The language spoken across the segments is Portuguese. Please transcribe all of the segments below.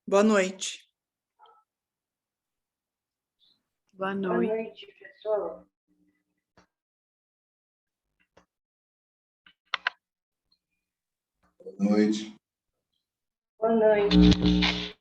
Boa noite. Boa Boa noite. noite, pessoal. Boa noite. Boa noite.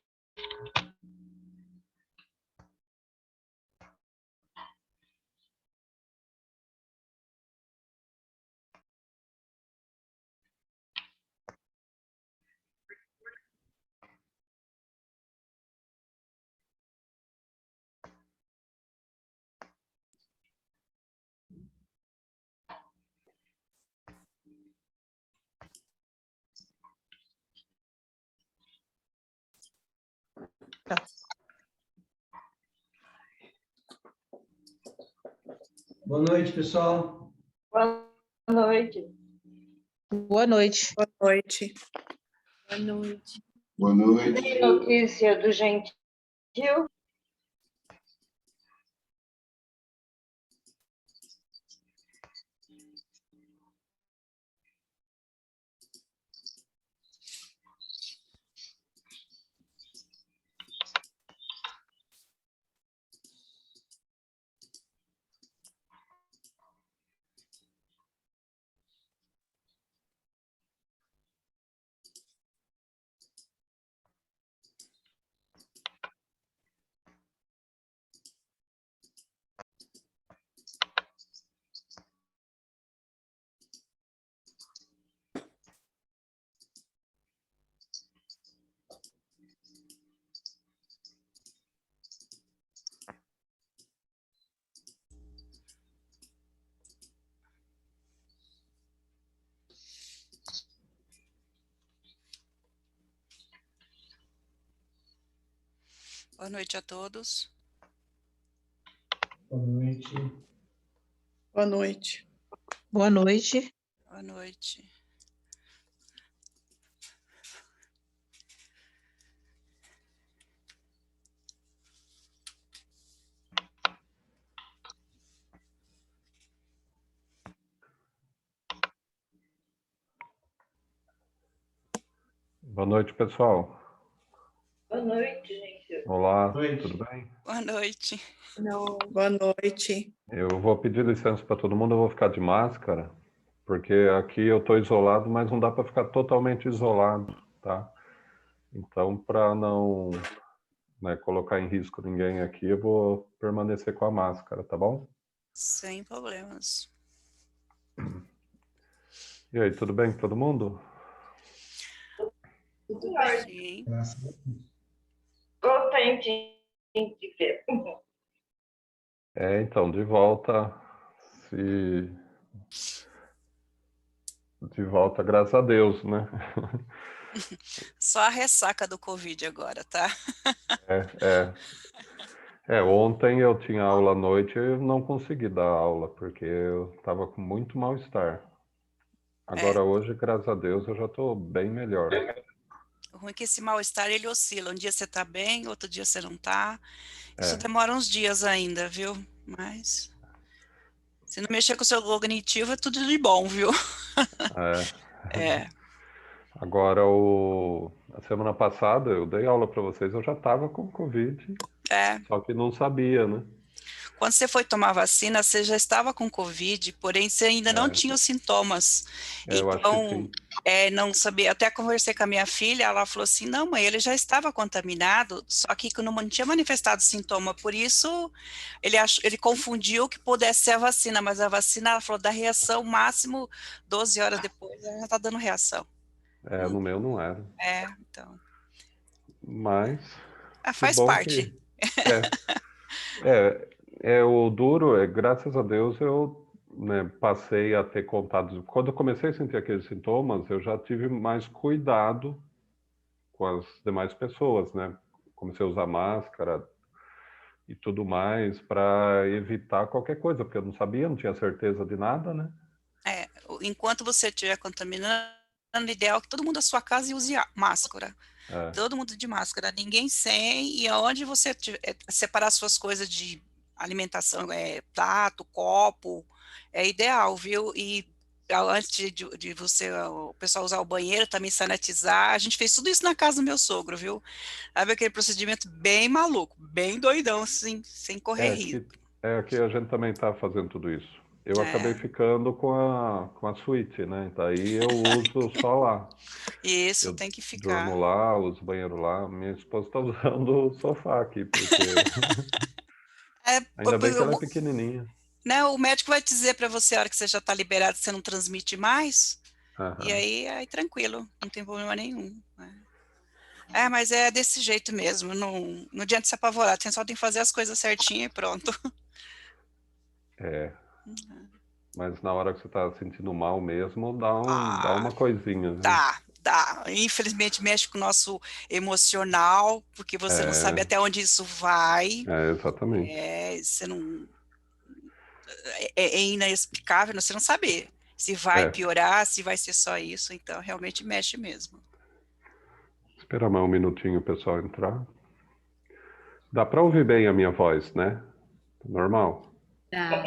Boa noite, pessoal. Boa noite. Boa noite. Boa noite. Boa noite. Boa noite. Tem notícia do Gentil? Boa noite a todos. Boa noite. Boa noite. Boa noite. Boa noite. Boa noite, pessoal. Boa noite, Gentil. Olá, Boa noite. tudo bem? Boa noite. Não. Boa noite. Eu vou pedir licença para todo mundo, eu vou ficar de máscara, porque aqui eu estou isolado, mas não dá para ficar totalmente isolado, tá? Então, para não, né, colocar em risco ninguém aqui, eu vou permanecer com a máscara, tá bom? Sem problemas. E aí, tudo bem com todo mundo? Sim. Graças a Deus. Contente de ver. Então, de volta, de volta, graças a Deus, né? Só a ressaca do Covid agora, tá? Ontem eu tinha aula à noite e eu não consegui dar aula, porque eu estava com muito mal-estar. Agora hoje, graças a Deus, eu já estou bem melhor. O ruim é que esse mal-estar, ele oscila. Um dia você tá bem, outro dia você não tá. Isso É. demora uns dias ainda, viu? Mas se não mexer com o seu cognitivo, é tudo de bom, viu? É. Agora, a semana passada, eu dei aula para vocês, eu já estava com Covid, É. só que não sabia, né? Quando você foi tomar vacina, você já estava com Covid, porém você ainda não tinha os sintomas. Eu acho que Então, sim. não sabia. Até conversei com a minha filha, ela falou assim: não, mãe, ele já estava contaminado, só que não tinha manifestado sintoma. Por isso, ele confundiu que pudesse ser a vacina, mas a vacina, ela falou, da reação máximo 12 horas depois, ela já está dando reação. No meu não era. Então. Mas, que Faz bom parte. que... O duro é, graças a Deus, eu, né, passei a ter contato. Quando eu comecei a sentir aqueles sintomas, eu já tive mais cuidado com as demais pessoas, né? Comecei a usar máscara e tudo mais para evitar qualquer coisa, porque eu não sabia, não tinha certeza de nada, né? Enquanto você estiver contaminando, o ideal é que todo mundo da sua casa use máscara. Todo mundo de máscara, ninguém sem, e aonde você separar suas coisas de alimentação, prato, copo, é ideal, viu? E antes de você, o pessoal usar o banheiro, também sanitizar. A gente fez tudo isso na casa do meu sogro, viu? Sabe aquele procedimento bem maluco, bem doidão, assim, sem correr risco. Aqui a gente também está fazendo tudo isso. Eu acabei ficando com a suíte, né? Daí eu uso só lá. Isso, Eu tem que ficar. durmo lá, uso banheiro lá. Minha esposa está usando o sofá aqui, porque ainda bem que ela é pequenininha. Né, o médico vai dizer para você, a hora que você já está liberado, que você não transmite mais, Aham. e aí tranquilo, não tem problema nenhum. Né? Mas é desse jeito mesmo, não adianta se apavorar, você só tem que fazer as coisas certinho e pronto. Mas na hora que você está sentindo mal mesmo, dá uma coisinha. Né? Dá. Infelizmente mexe com o nosso emocional, porque você não sabe até onde isso vai. Exatamente. Você não... É inexplicável você não saber se vai piorar, se vai ser só isso, então realmente mexe mesmo. Espera mais um minutinho o pessoal entrar. Dá para ouvir bem a minha voz, né? Normal? Tá.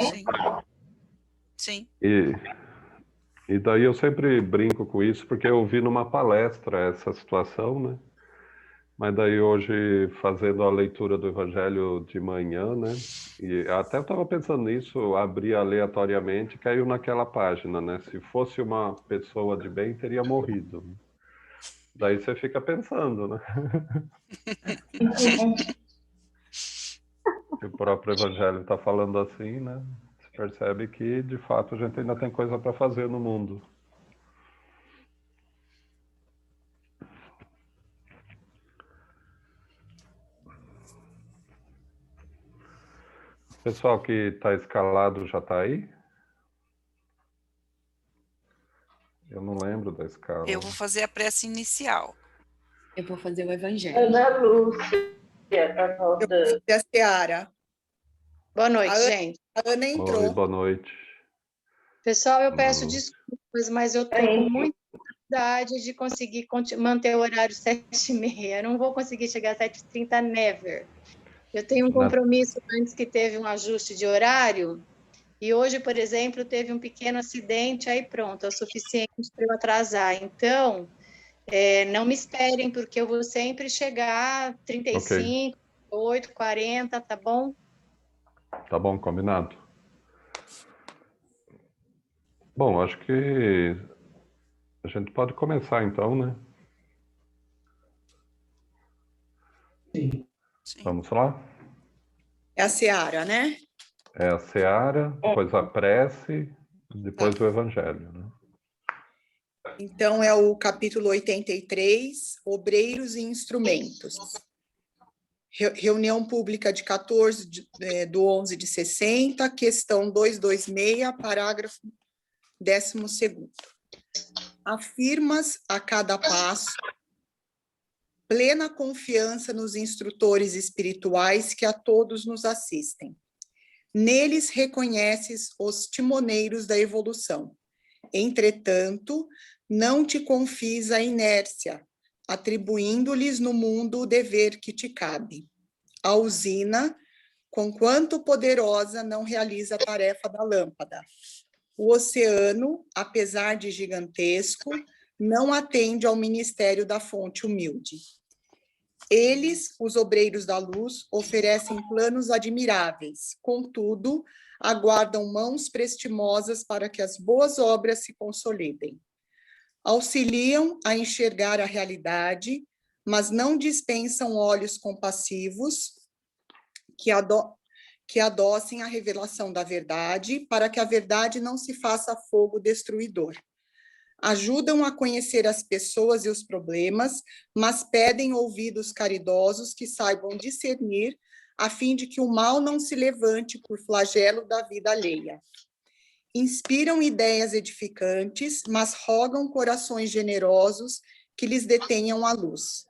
Sim. E daí eu sempre brinco com isso, porque eu vi numa palestra essa situação, né? Mas daí hoje, fazendo a leitura do Evangelho de manhã, né? E até eu estava pensando nisso, abri aleatoriamente, caiu naquela página, né? Se fosse uma pessoa de bem, teria morrido. Daí você fica pensando, né? Se o próprio Evangelho está falando assim, né? Você percebe que, de fato, a gente ainda tem coisa para fazer no mundo. O pessoal que está escalado já está aí? Eu não lembro da escala. Eu vou fazer a prece inicial. Eu vou fazer o evangelho. Ana Lúcia, a volta. Eu e a Seara. Boa noite, gente. A Ana entrou. Oi, boa noite. Pessoal, eu peço desculpas, mas eu estou com muita dificuldade de conseguir manter o horário 7h30. Eu não vou conseguir chegar às 7h30, never. Eu tenho um compromisso antes que teve um ajuste de horário, e hoje, por exemplo, teve um pequeno acidente, aí pronto, é o suficiente para eu atrasar. Então, não me esperem, porque eu vou sempre chegar 35, 8, 40, tá bom? Tá bom, combinado. Bom, acho que a gente pode começar então, né? Sim. Vamos lá? É a Seara, né? É a Seara, depois a prece, depois o Evangelho, né? Então, é o capítulo 83, Obreiros e Instrumentos. Reunião pública de 14 do 11 de 60, questão 226, parágrafo 12º. Afirmas a cada passo plena confiança nos instrutores espirituais que a todos nos assistem. Neles reconheces os timoneiros da evolução. Entretanto, não te confies à inércia, atribuindo-lhes no mundo o dever que te cabe. A usina, conquanto poderosa, não realiza a tarefa da lâmpada. O oceano, apesar de gigantesco, não atende ao ministério da fonte humilde. Eles, os obreiros da luz, oferecem planos admiráveis, contudo, aguardam mãos prestimosas para que as boas obras se consolidem. Auxiliam a enxergar a realidade, mas não dispensam olhos compassivos que adossem a revelação da verdade, para que a verdade não se faça fogo destruidor. Ajudam a conhecer as pessoas e os problemas, mas pedem ouvidos caridosos que saibam discernir, a fim de que o mal não se levante por flagelo da vida alheia. Inspiram ideias edificantes, mas rogam corações generosos que lhes detenham a luz.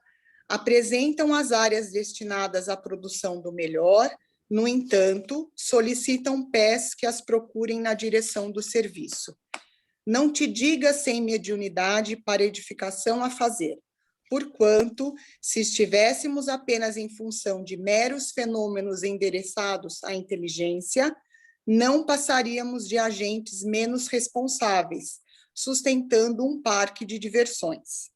Apresentam as áreas destinadas à produção do melhor, no entanto, solicitam pés que as procurem na direção do serviço. Não te digas sem mediunidade para edificação a fazer, porquanto, se estivéssemos apenas em função de meros fenômenos endereçados à inteligência, não passaríamos de agentes menos responsáveis, sustentando um parque de diversões.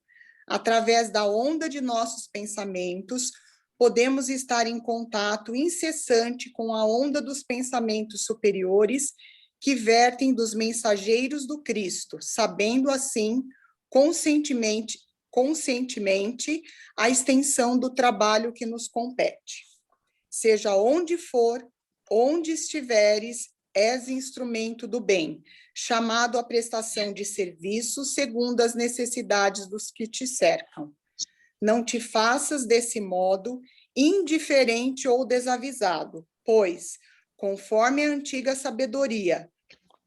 Através da onda de nossos pensamentos, podemos estar em contato incessante com a onda dos pensamentos superiores que vertem dos mensageiros do Cristo, sabendo assim, conscientemente, a extensão do trabalho que nos compete. Seja onde for, onde estiveres, és instrumento do bem, chamado à prestação de serviços segundo as necessidades dos que te cercam. Não te faças desse modo indiferente ou desavisado, pois, conforme a antiga sabedoria,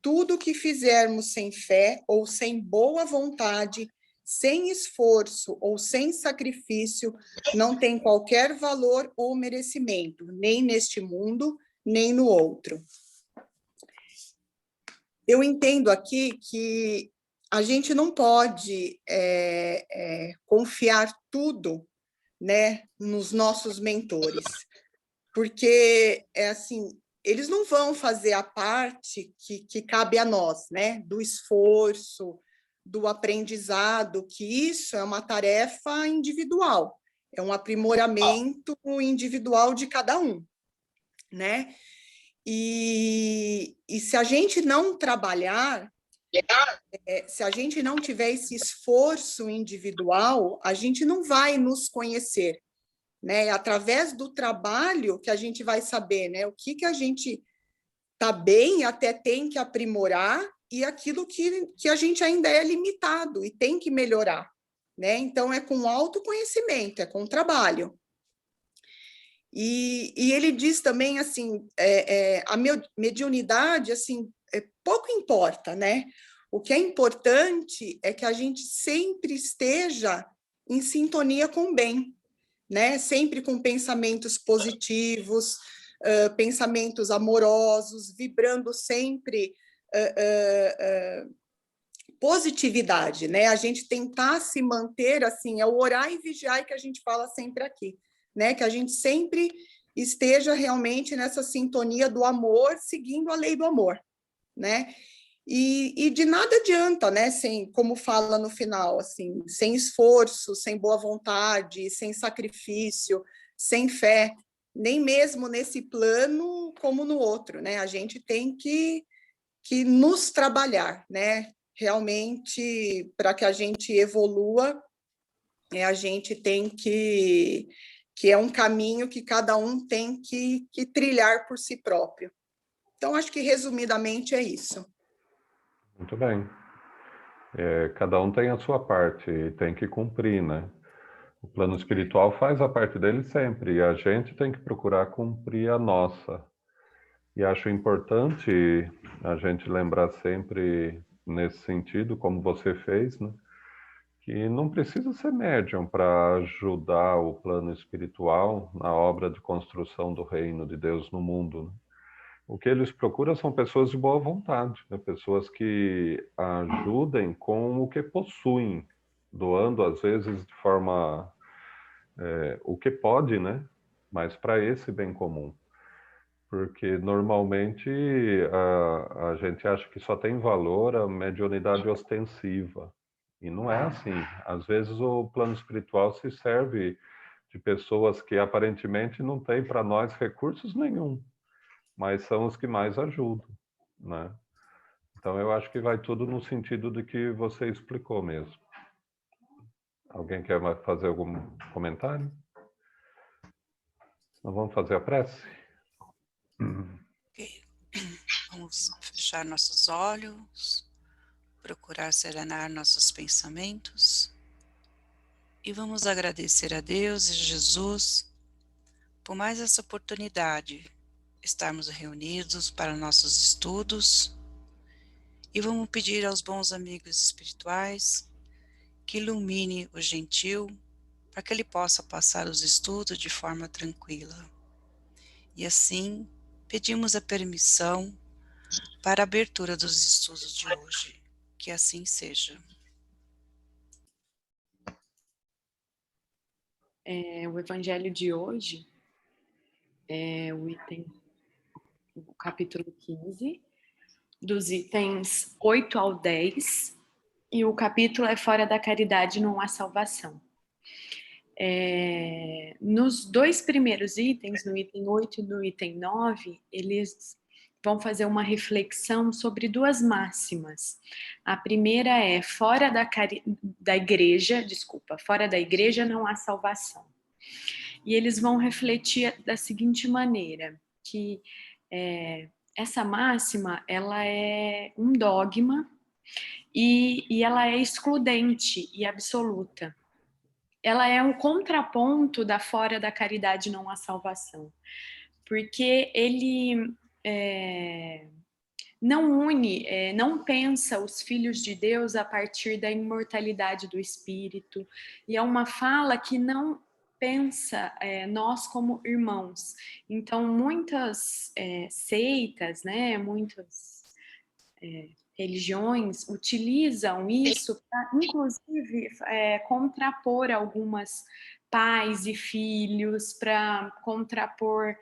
tudo que fizermos sem fé ou sem boa vontade, sem esforço ou sem sacrifício, não tem qualquer valor ou merecimento, nem neste mundo, nem no outro. Eu entendo aqui que a gente não pode confiar tudo, né, nos nossos mentores, porque assim, eles não vão fazer a parte que cabe a nós, né, do esforço, do aprendizado, que isso é uma tarefa individual, é um aprimoramento individual de cada um, né? E se a gente não trabalhar, se a gente não tiver esse esforço individual, a gente não vai nos conhecer, né? Através do trabalho que a gente vai saber, né? O que a gente está bem, até tem que aprimorar, e aquilo que a gente ainda é limitado e tem que melhorar, né? Então, é com autoconhecimento, é com trabalho. E ele diz também, assim, a mediunidade, assim, pouco importa, né? O que é importante é que a gente sempre esteja em sintonia com o bem, né? Sempre com pensamentos positivos, pensamentos amorosos, vibrando sempre positividade, né? A gente tentar se manter assim, é o orar e vigiar que a gente fala sempre aqui, né? Que a gente sempre esteja realmente nessa sintonia do amor, seguindo a lei do amor, né? E de nada adianta, né? Sem, como fala no final, assim, sem esforço, sem boa vontade, sem sacrifício, sem fé, nem mesmo nesse plano como no outro, né? A gente tem que nos trabalhar, né? Realmente, para que a gente evolua, a gente tem que é um caminho que cada um tem que trilhar por si próprio. Então, acho que, resumidamente, é isso. Muito bem. Cada um tem a sua parte e tem que cumprir, né? O plano espiritual faz a parte dele sempre e a gente tem que procurar cumprir a nossa. E acho importante a gente lembrar sempre nesse sentido, como você fez, né? Que não precisa ser médium para ajudar o plano espiritual na obra de construção do reino de Deus no mundo, né? O que eles procuram são pessoas de boa vontade, né? Pessoas que ajudem com o que possuem, doando às vezes de forma o que pode, né? Mas para esse bem comum. Porque normalmente a gente acha que só tem valor a mediunidade ostensiva. E não é assim. Às vezes o plano espiritual se serve de pessoas que aparentemente não têm para nós recursos nenhum, mas são os que mais ajudam, né? Então eu acho que vai tudo no sentido de que você explicou mesmo. Alguém quer fazer algum comentário? Nós vamos fazer a prece? Ok. Vamos fechar nossos olhos, procurar serenar nossos pensamentos e vamos agradecer a Deus e Jesus por mais essa oportunidade de estarmos reunidos para nossos estudos e vamos pedir aos bons amigos espirituais que ilumine o gentil para que ele possa passar os estudos de forma tranquila. E assim, pedimos a permissão para a abertura dos estudos de hoje. Que assim seja. O evangelho de hoje é o item o capítulo 15, dos itens 8 ao 10, e o capítulo é Fora da Caridade não há salvação. Nos dois primeiros itens, no item 8 e no item 9, eles vão fazer uma reflexão sobre duas máximas. A primeira é fora da igreja não há salvação. E eles vão refletir da seguinte maneira, que essa máxima, ela é um dogma e ela é excludente e absoluta. Ela é um contraponto da fora da caridade não há salvação, porque ele não une, não pensa os filhos de Deus a partir da imortalidade do espírito, e é uma fala que não pensa nós como irmãos. Então, muitas seitas, né, muitas religiões utilizam isso para, inclusive, contrapor algumas pais e filhos, para contrapor,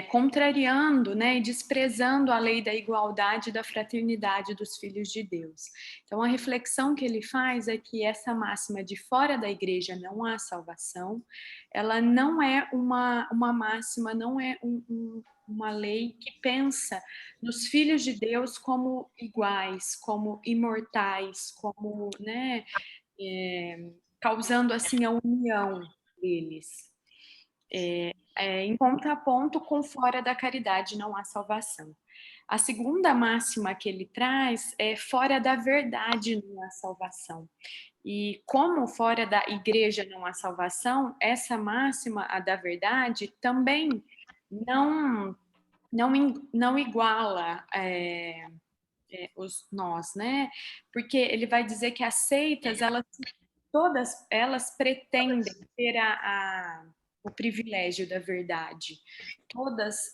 contrariando, né, e desprezando a lei da igualdade e da fraternidade dos filhos de Deus. Então, a reflexão que ele faz é que essa máxima de fora da igreja não há salvação, ela não é uma máxima, não é uma lei que pensa nos filhos de Deus como iguais, como imortais, como, né, causando assim a união deles. Em contraponto com fora da caridade não há salvação. A segunda máxima que ele traz é fora da verdade não há salvação. E como fora da igreja não há salvação, essa máxima, a da verdade, também não iguala nós, né? Porque ele vai dizer que as seitas, todas elas pretendem ter o privilégio da verdade. Todas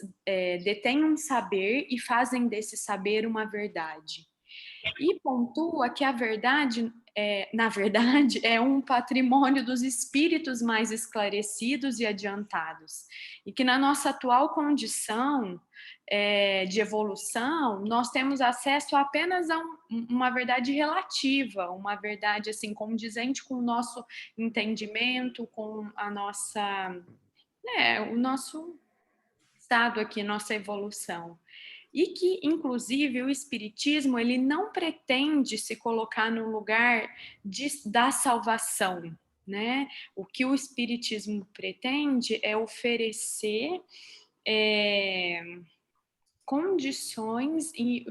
detêm um saber e fazem desse saber uma verdade. E pontua que a verdade, na verdade, é um patrimônio dos espíritos mais esclarecidos e adiantados. E que na nossa atual condição de evolução, nós temos acesso apenas a uma verdade relativa, uma verdade assim condizente com o nosso entendimento, com a nossa, o nosso estado aqui, nossa evolução. E que, inclusive, o Espiritismo ele não pretende se colocar no lugar da salvação, né? O que o Espiritismo pretende é oferecer condições e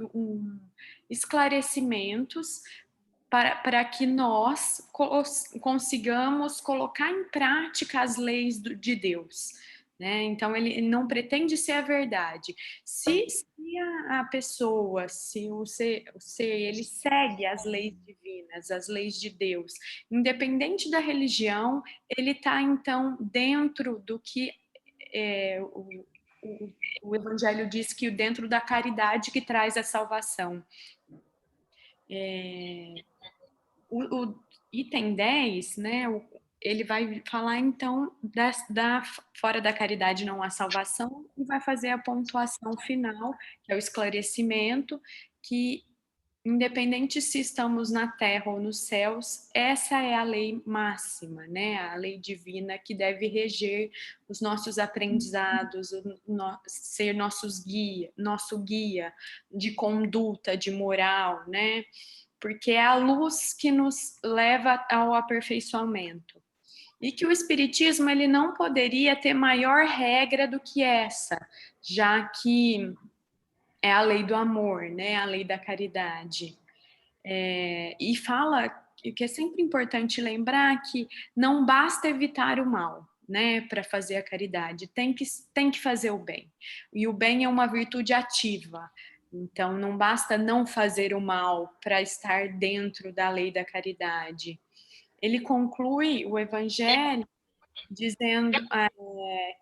esclarecimentos para que nós consigamos colocar em prática as leis de Deus. Né? Então, ele não pretende ser a verdade. Se a pessoa, se o ser, ele segue as leis divinas, as leis de Deus, independente da religião, ele está, então, dentro do que o Evangelho diz que dentro da caridade que traz a salvação. O item 10, né, ele vai falar, então, fora da caridade não há salvação, e vai fazer a pontuação final, que é o esclarecimento, que, independente se estamos na terra ou nos céus, essa é a lei máxima, né? A lei divina que deve reger os nossos aprendizados, ser nosso guia de conduta, de moral, né? Porque é a luz que nos leva ao aperfeiçoamento. E que o Espiritismo ele não poderia ter maior regra do que essa, já que é a lei do amor, né? A lei da caridade. E fala que é sempre importante lembrar que não basta evitar o mal, né, para fazer a caridade, tem que fazer o bem. E o bem é uma virtude ativa. Então, não basta não fazer o mal para estar dentro da lei da caridade. Ele conclui o Evangelho dizendo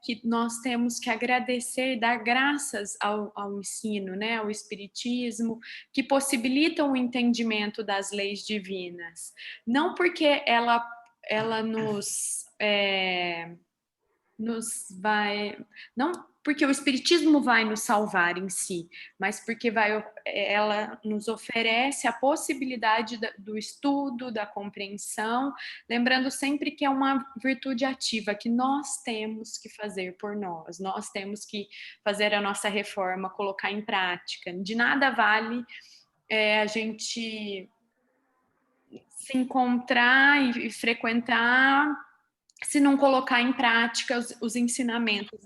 que nós temos que agradecer e dar graças ao ensino, né, ao Espiritismo, que possibilitam o entendimento das leis divinas. Não porque ela nos vai... Não porque o Espiritismo vai nos salvar em si, mas porque ela nos oferece a possibilidade do estudo, da compreensão, lembrando sempre que é uma virtude ativa, que nós temos que fazer por nós temos que fazer a nossa reforma, colocar em prática. De nada vale a gente se encontrar e frequentar se não colocar em prática os ensinamentos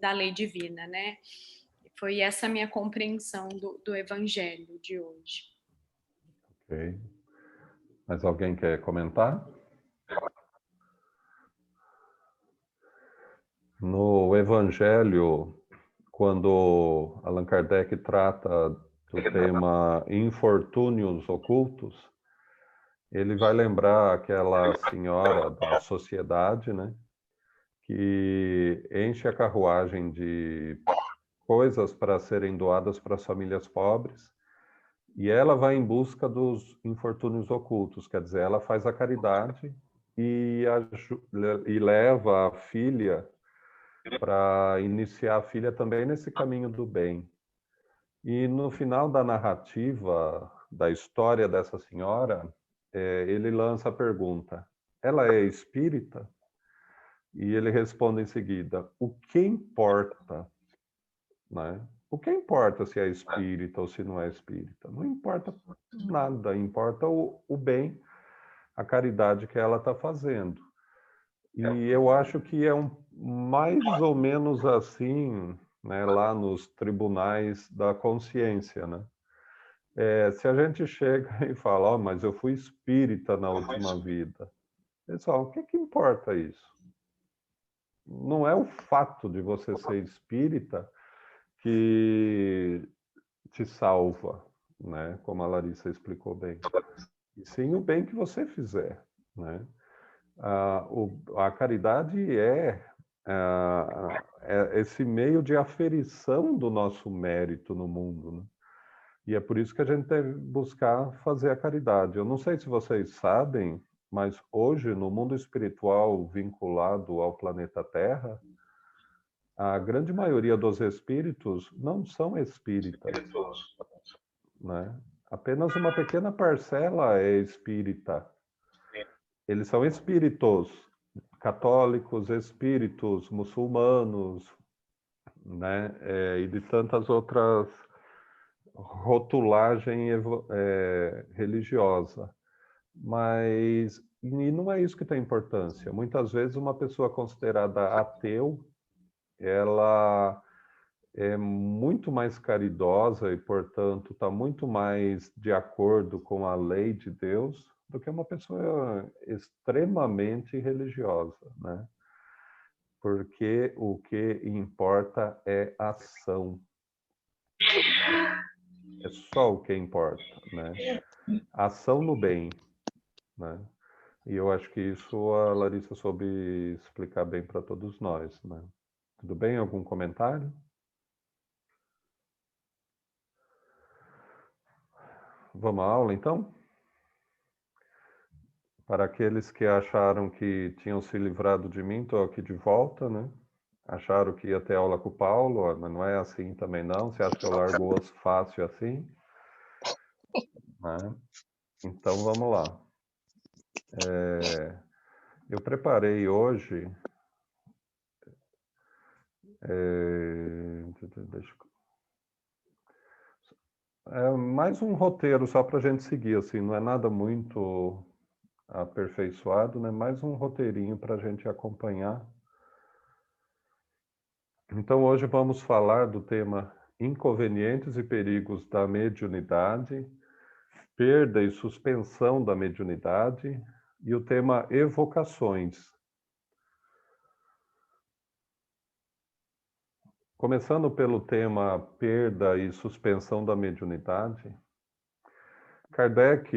da lei divina, né? Foi essa a minha compreensão do evangelho de hoje. Ok. Mas alguém quer comentar? No evangelho, quando Allan Kardec trata do tema infortúnios ocultos, ele vai lembrar aquela senhora da sociedade, né, que enche a carruagem de coisas para serem doadas para as famílias pobres, e ela vai em busca dos infortúnios ocultos, quer dizer, ela faz a caridade e leva a filha para iniciar a filha também nesse caminho do bem. E no final da narrativa, da história dessa senhora, ele lança a pergunta: ela é espírita? E ele responde em seguida: o que importa? Né? O que importa se é espírita ou se não é espírita? Não importa nada, importa o bem, a caridade que ela está fazendo. E eu acho que é mais ou menos assim, né, lá nos tribunais da consciência, né? Se a gente chega e fala, oh, mas eu fui espírita na última vida. Pessoal, o que importa isso? Não é o fato de você ser espírita que te salva, né? Como a Larissa explicou bem. E sim o bem que você fizer, né? A caridade é esse meio de aferição do nosso mérito no mundo, né? E é por isso que a gente deve buscar fazer a caridade. Eu não sei se vocês sabem, mas hoje, no mundo espiritual vinculado ao planeta Terra, a grande maioria dos espíritos não são espíritas, né? Apenas uma pequena parcela é espírita. Eles são espíritos católicos, espíritos muçulmanos, né? E de tantas outras rotulagem religiosa. Mas e não é isso que tem importância. Muitas vezes uma pessoa considerada ateu, ela é muito mais caridosa e, portanto, está muito mais de acordo com a lei de Deus do que uma pessoa extremamente religiosa, né? Porque o que importa é ação. É só o que importa, né? Ação no bem, né? E eu acho que isso a Larissa soube explicar bem para todos nós, né? Tudo bem? Algum comentário? Vamos à aula, então? Para aqueles que acharam que tinham se livrado de mim, estou aqui de volta, né? Acharam que ia ter aula com o Paulo, mas não é assim também não. Você acha que eu largo o osso fácil assim? Né? Então, vamos lá. Eu preparei hoje... mais um roteiro só para a gente seguir, assim, não é nada muito aperfeiçoado, né? Mais um roteirinho para a gente acompanhar. Então, hoje vamos falar do tema inconvenientes e perigos da mediunidade, perda e suspensão da mediunidade, e o tema evocações. Começando pelo tema perda e suspensão da mediunidade, Kardec,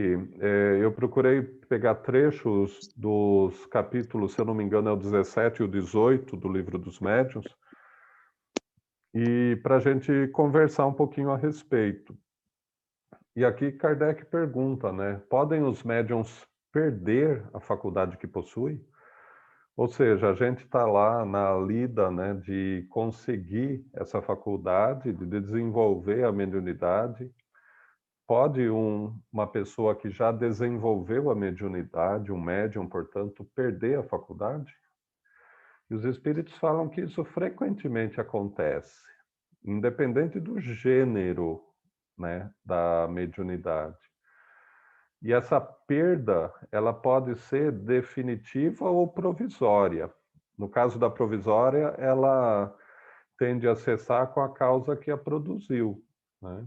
eu procurei pegar trechos dos capítulos, se eu não me engano, é o 17 e o 18 do Livro dos Médiuns, e para a gente conversar um pouquinho a respeito. E aqui Kardec pergunta, né? Podem os médiuns perder a faculdade que possuem? Ou seja, a gente está lá na lida, né, de conseguir essa faculdade, de desenvolver a mediunidade. Pode uma pessoa que já desenvolveu a mediunidade, um médium, portanto, perder a faculdade? E os espíritos falam que isso frequentemente acontece, independente do gênero, né, da mediunidade. E essa perda, ela pode ser definitiva ou provisória. No caso da provisória, ela tende a cessar com a causa que a produziu, né?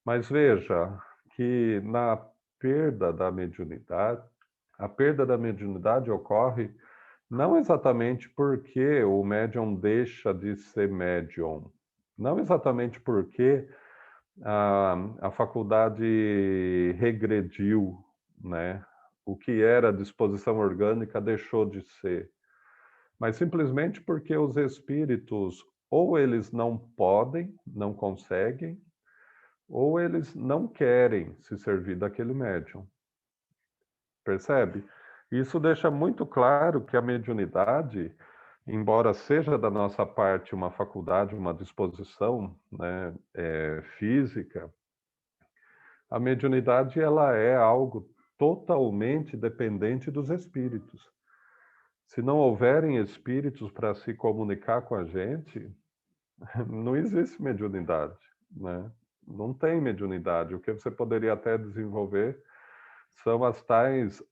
Mas veja que na perda da mediunidade, a perda da mediunidade ocorre não exatamente porque o médium deixa de ser médium, não exatamente porque a faculdade regrediu, né? O que era disposição orgânica deixou de ser, mas simplesmente porque os espíritos ou eles não podem, não conseguem, ou eles não querem se servir daquele médium. Percebe? Isso deixa muito claro que a mediunidade, embora seja da nossa parte uma faculdade, uma disposição, né, física, a mediunidade ela é algo totalmente dependente dos espíritos. Se não houverem espíritos para se comunicar com a gente, não existe mediunidade, né? Não tem mediunidade. O que você poderia até desenvolver são as tais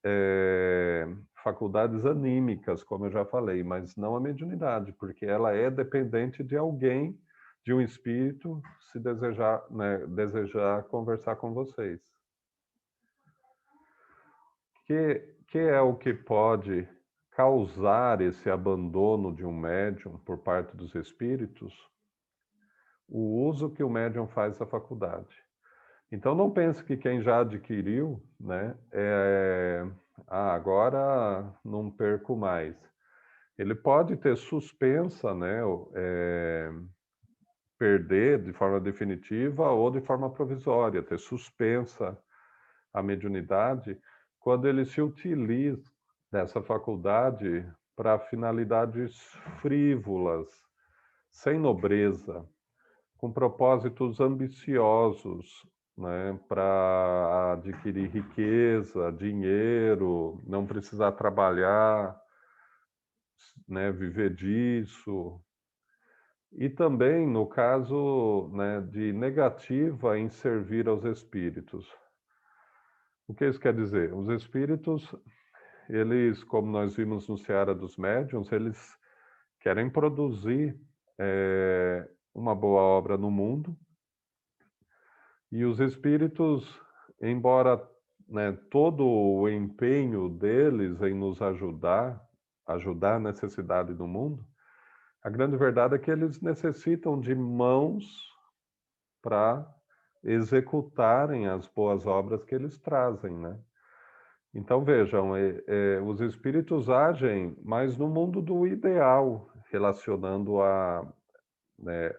faculdades anímicas, como eu já falei, mas não a mediunidade, porque ela é dependente de alguém, de um espírito, se desejar, né, desejar conversar com vocês. Que é o que pode causar esse abandono de um médium por parte dos espíritos? O uso que o médium faz da faculdade. Então não pense que quem já adquiriu, né, agora não perco mais. Ele pode ter suspensa, né, perder de forma definitiva ou de forma provisória, ter suspensa a mediunidade quando ele se utiliza dessa faculdade para finalidades frívolas, sem nobreza, com propósitos ambiciosos, né, para adquirir riqueza, dinheiro, não precisar trabalhar, né, viver disso. E também no caso, né, de negativa em servir aos espíritos. O que isso quer dizer? Os espíritos, eles, como nós vimos no Seara dos Médiuns, eles querem produzir uma boa obra no mundo. E os espíritos, embora, né, todo o empenho deles em nos ajudar a necessidade do mundo, a grande verdade é que eles necessitam de mãos para executarem as boas obras que eles trazem, né? Então vejam, os espíritos agem mais no mundo do ideal, relacionando né,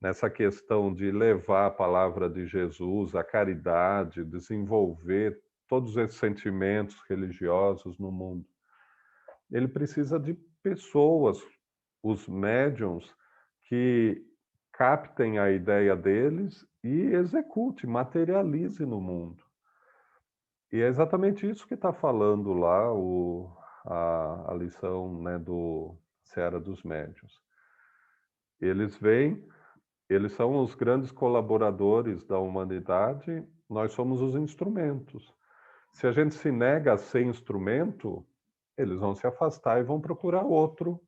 nessa questão de levar a palavra de Jesus, a caridade, desenvolver todos esses sentimentos religiosos no mundo. Ele precisa de pessoas, os médiuns, que captem a ideia deles e execute, materialize no mundo. E é exatamente isso que está falando lá a lição, né, do Seara dos Médiuns. Eles vêm, eles são os grandes colaboradores da humanidade, nós somos os instrumentos. Se a gente se nega a ser instrumento, eles vão se afastar e vão procurar outro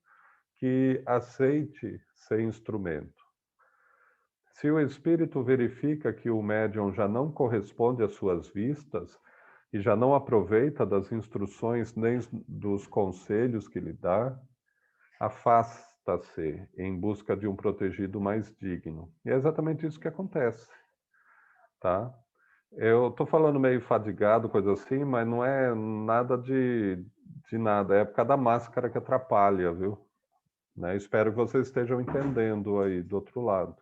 que aceite ser instrumento. Se o espírito verifica que o médium já não corresponde às suas vistas e já não aproveita das instruções nem dos conselhos que lhe dá, afasta-se em busca de um protegido mais digno. E é exatamente isso que acontece, tá? Eu estou falando meio fadigado, coisa assim, mas não é nada de nada. É por causa da máscara que atrapalha, viu? Né? Espero que vocês estejam entendendo aí do outro lado.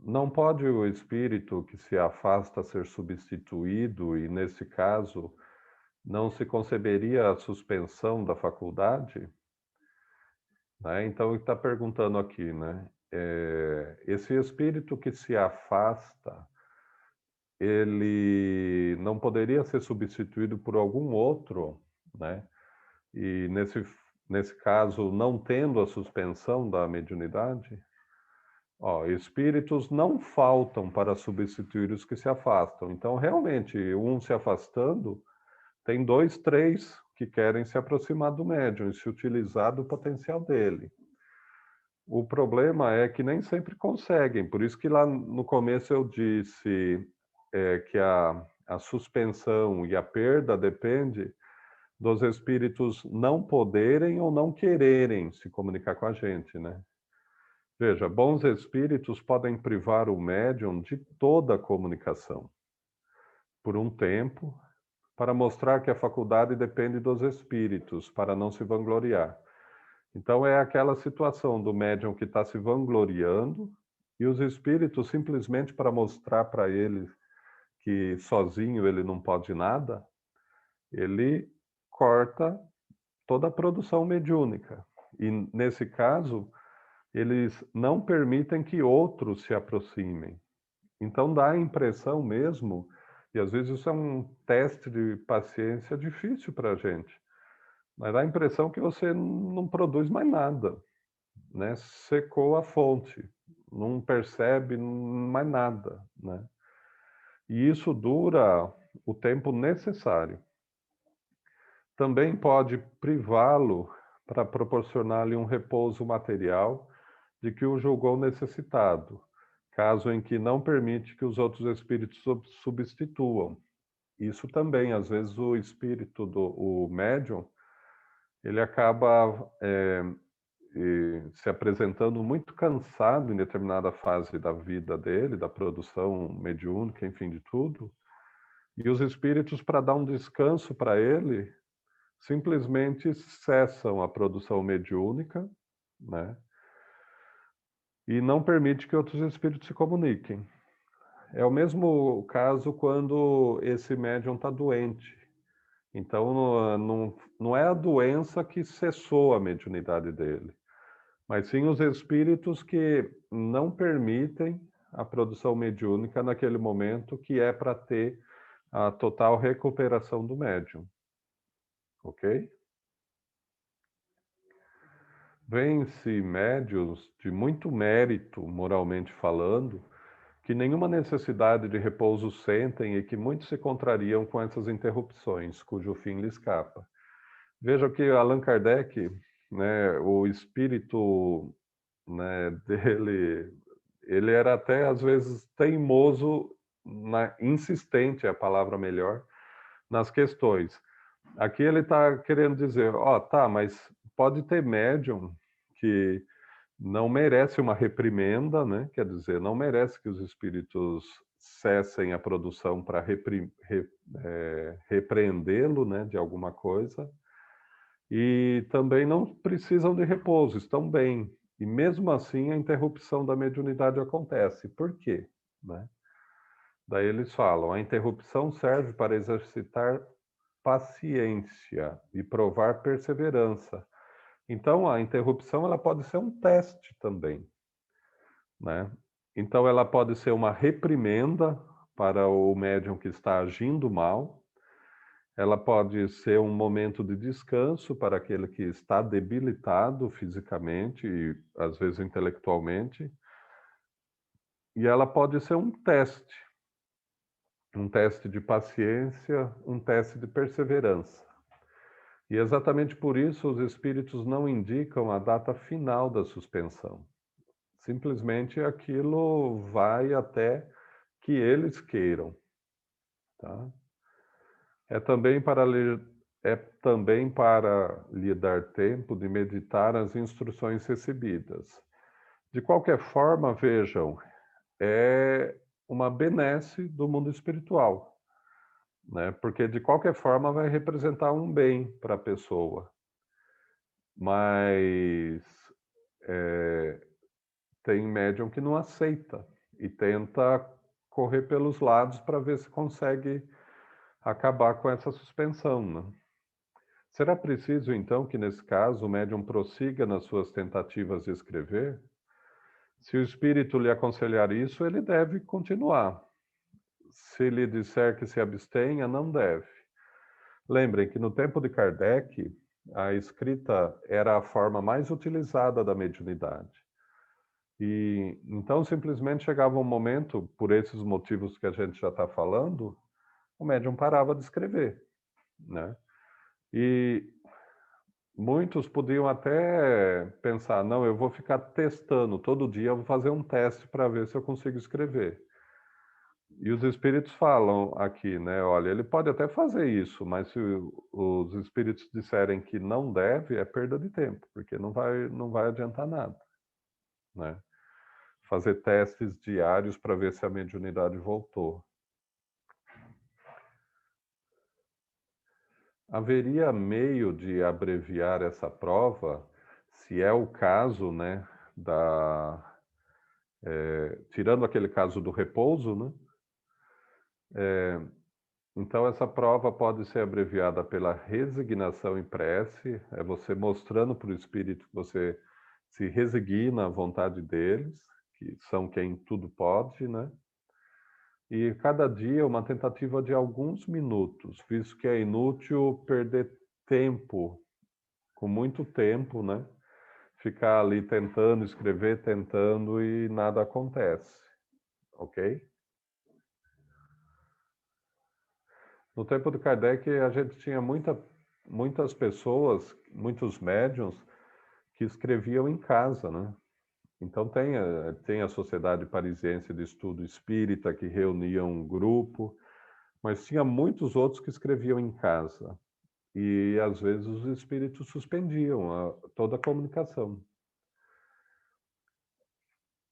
não pode o espírito que se afasta ser substituído e, nesse caso, não se conceberia a suspensão da faculdade? Né? Então, ele está perguntando aqui, né? Esse espírito que se afasta, ele não poderia ser substituído por algum outro, né? E nesse caso, não tendo a suspensão da mediunidade, ó, espíritos não faltam para substituir os que se afastam. Então, realmente, um se afastando, tem 2, 3 que querem se aproximar do médium e se utilizar do potencial dele. O problema é que nem sempre conseguem. Por isso que lá no começo eu disse que a suspensão e a perda depende dos espíritos não poderem ou não quererem se comunicar com a gente, né? Veja, bons espíritos podem privar o médium de toda a comunicação por um tempo, para mostrar que a faculdade depende dos espíritos, para não se vangloriar. Então é aquela situação do médium que está se vangloriando e os espíritos, simplesmente para mostrar para ele que sozinho ele não pode nada, ele corta toda a produção mediúnica. E, nesse caso, eles não permitem que outros se aproximem. Então dá a impressão mesmo, e às vezes isso é um teste de paciência difícil para a gente, mas dá a impressão que você não produz mais nada, né? Secou a fonte, não percebe mais nada, né? E isso dura o tempo necessário. Também pode privá-lo para proporcionar-lhe um repouso material de que o julgou necessitado, caso em que não permite que os outros espíritos substituam. Isso também, às vezes, o espírito o médium, ele acaba se apresentando muito cansado em determinada fase da vida dele, da produção mediúnica, enfim, de tudo. E os espíritos, para dar um descanso para ele, simplesmente cessam a produção mediúnica, né? E não permite que outros espíritos se comuniquem. É o mesmo caso quando esse médium está doente. Então, não é a doença que cessou a mediunidade dele, mas sim os espíritos que não permitem a produção mediúnica naquele momento, que é para ter a total recuperação do médium. Ok? Vêm-se médiuns de muito mérito, moralmente falando, que nenhuma necessidade de repouso sentem e que muitos se contrariam com essas interrupções, cujo fim lhe escapa. Veja que Allan Kardec, né, o espírito, né, dele, ele era até às vezes teimoso, insistente é a palavra melhor, nas questões. Aqui ele está querendo dizer, tá, mas pode ter médium que não merece uma reprimenda, né? Quer dizer, não merece que os espíritos cessem a produção para repreendê-lo, né, de alguma coisa. E também não precisam de repouso, estão bem. E mesmo assim a interrupção da mediunidade acontece. Por quê? Né? Daí eles falam, a interrupção serve para exercitar paciência e provar perseverança. Então, a interrupção ela pode ser um teste também, né? Então, ela pode ser uma reprimenda para o médium que está agindo mal, ela pode ser um momento de descanso para aquele que está debilitado fisicamente e, às vezes, intelectualmente, e ela pode ser um teste de paciência, um teste de perseverança. E exatamente por isso os espíritos não indicam a data final da suspensão. Simplesmente aquilo vai até que eles queiram. Tá? É também para lhe dar tempo de meditar as instruções recebidas. De qualquer forma, vejam, é uma benesse do mundo espiritual, né? Porque de qualquer forma vai representar um bem para a pessoa. Mas tem médium que não aceita e tenta correr pelos lados para ver se consegue acabar com essa suspensão, né? Será preciso, então, que nesse caso o médium prossiga nas suas tentativas de escrever? Se o espírito lhe aconselhar isso, ele deve continuar. Se lhe disser que se abstenha, não deve. Lembrem que no tempo de Kardec, a escrita era a forma mais utilizada da mediunidade. E então simplesmente chegava um momento, por esses motivos que a gente já está falando, o médium parava de escrever, né? E muitos podiam até pensar, não, eu vou ficar testando, todo dia eu vou fazer um teste para ver se eu consigo escrever. E os espíritos falam aqui, né, olha, ele pode até fazer isso, mas se os espíritos disserem que não deve, é perda de tempo, porque não vai adiantar nada, né? Fazer testes diários para ver se a mediunidade voltou. Haveria meio de abreviar essa prova, se é o caso, né, tirando aquele caso do repouso, né? Então, essa prova pode ser abreviada pela resignação em prece, é você mostrando para o Espírito que você se resigna à vontade deles, que são quem tudo pode, né? E cada dia uma tentativa de alguns minutos, visto que é inútil perder tempo, com muito tempo, né? Ficar ali tentando escrever, tentando e nada acontece, ok? No tempo de Kardec, a gente tinha muitas pessoas, muitos médiuns, que escreviam em casa, né? Então tem a Sociedade Parisiense de Estudo Espírita, que reunia um grupo, mas tinha muitos outros que escreviam em casa. E, às vezes, os espíritos suspendiam toda a comunicação.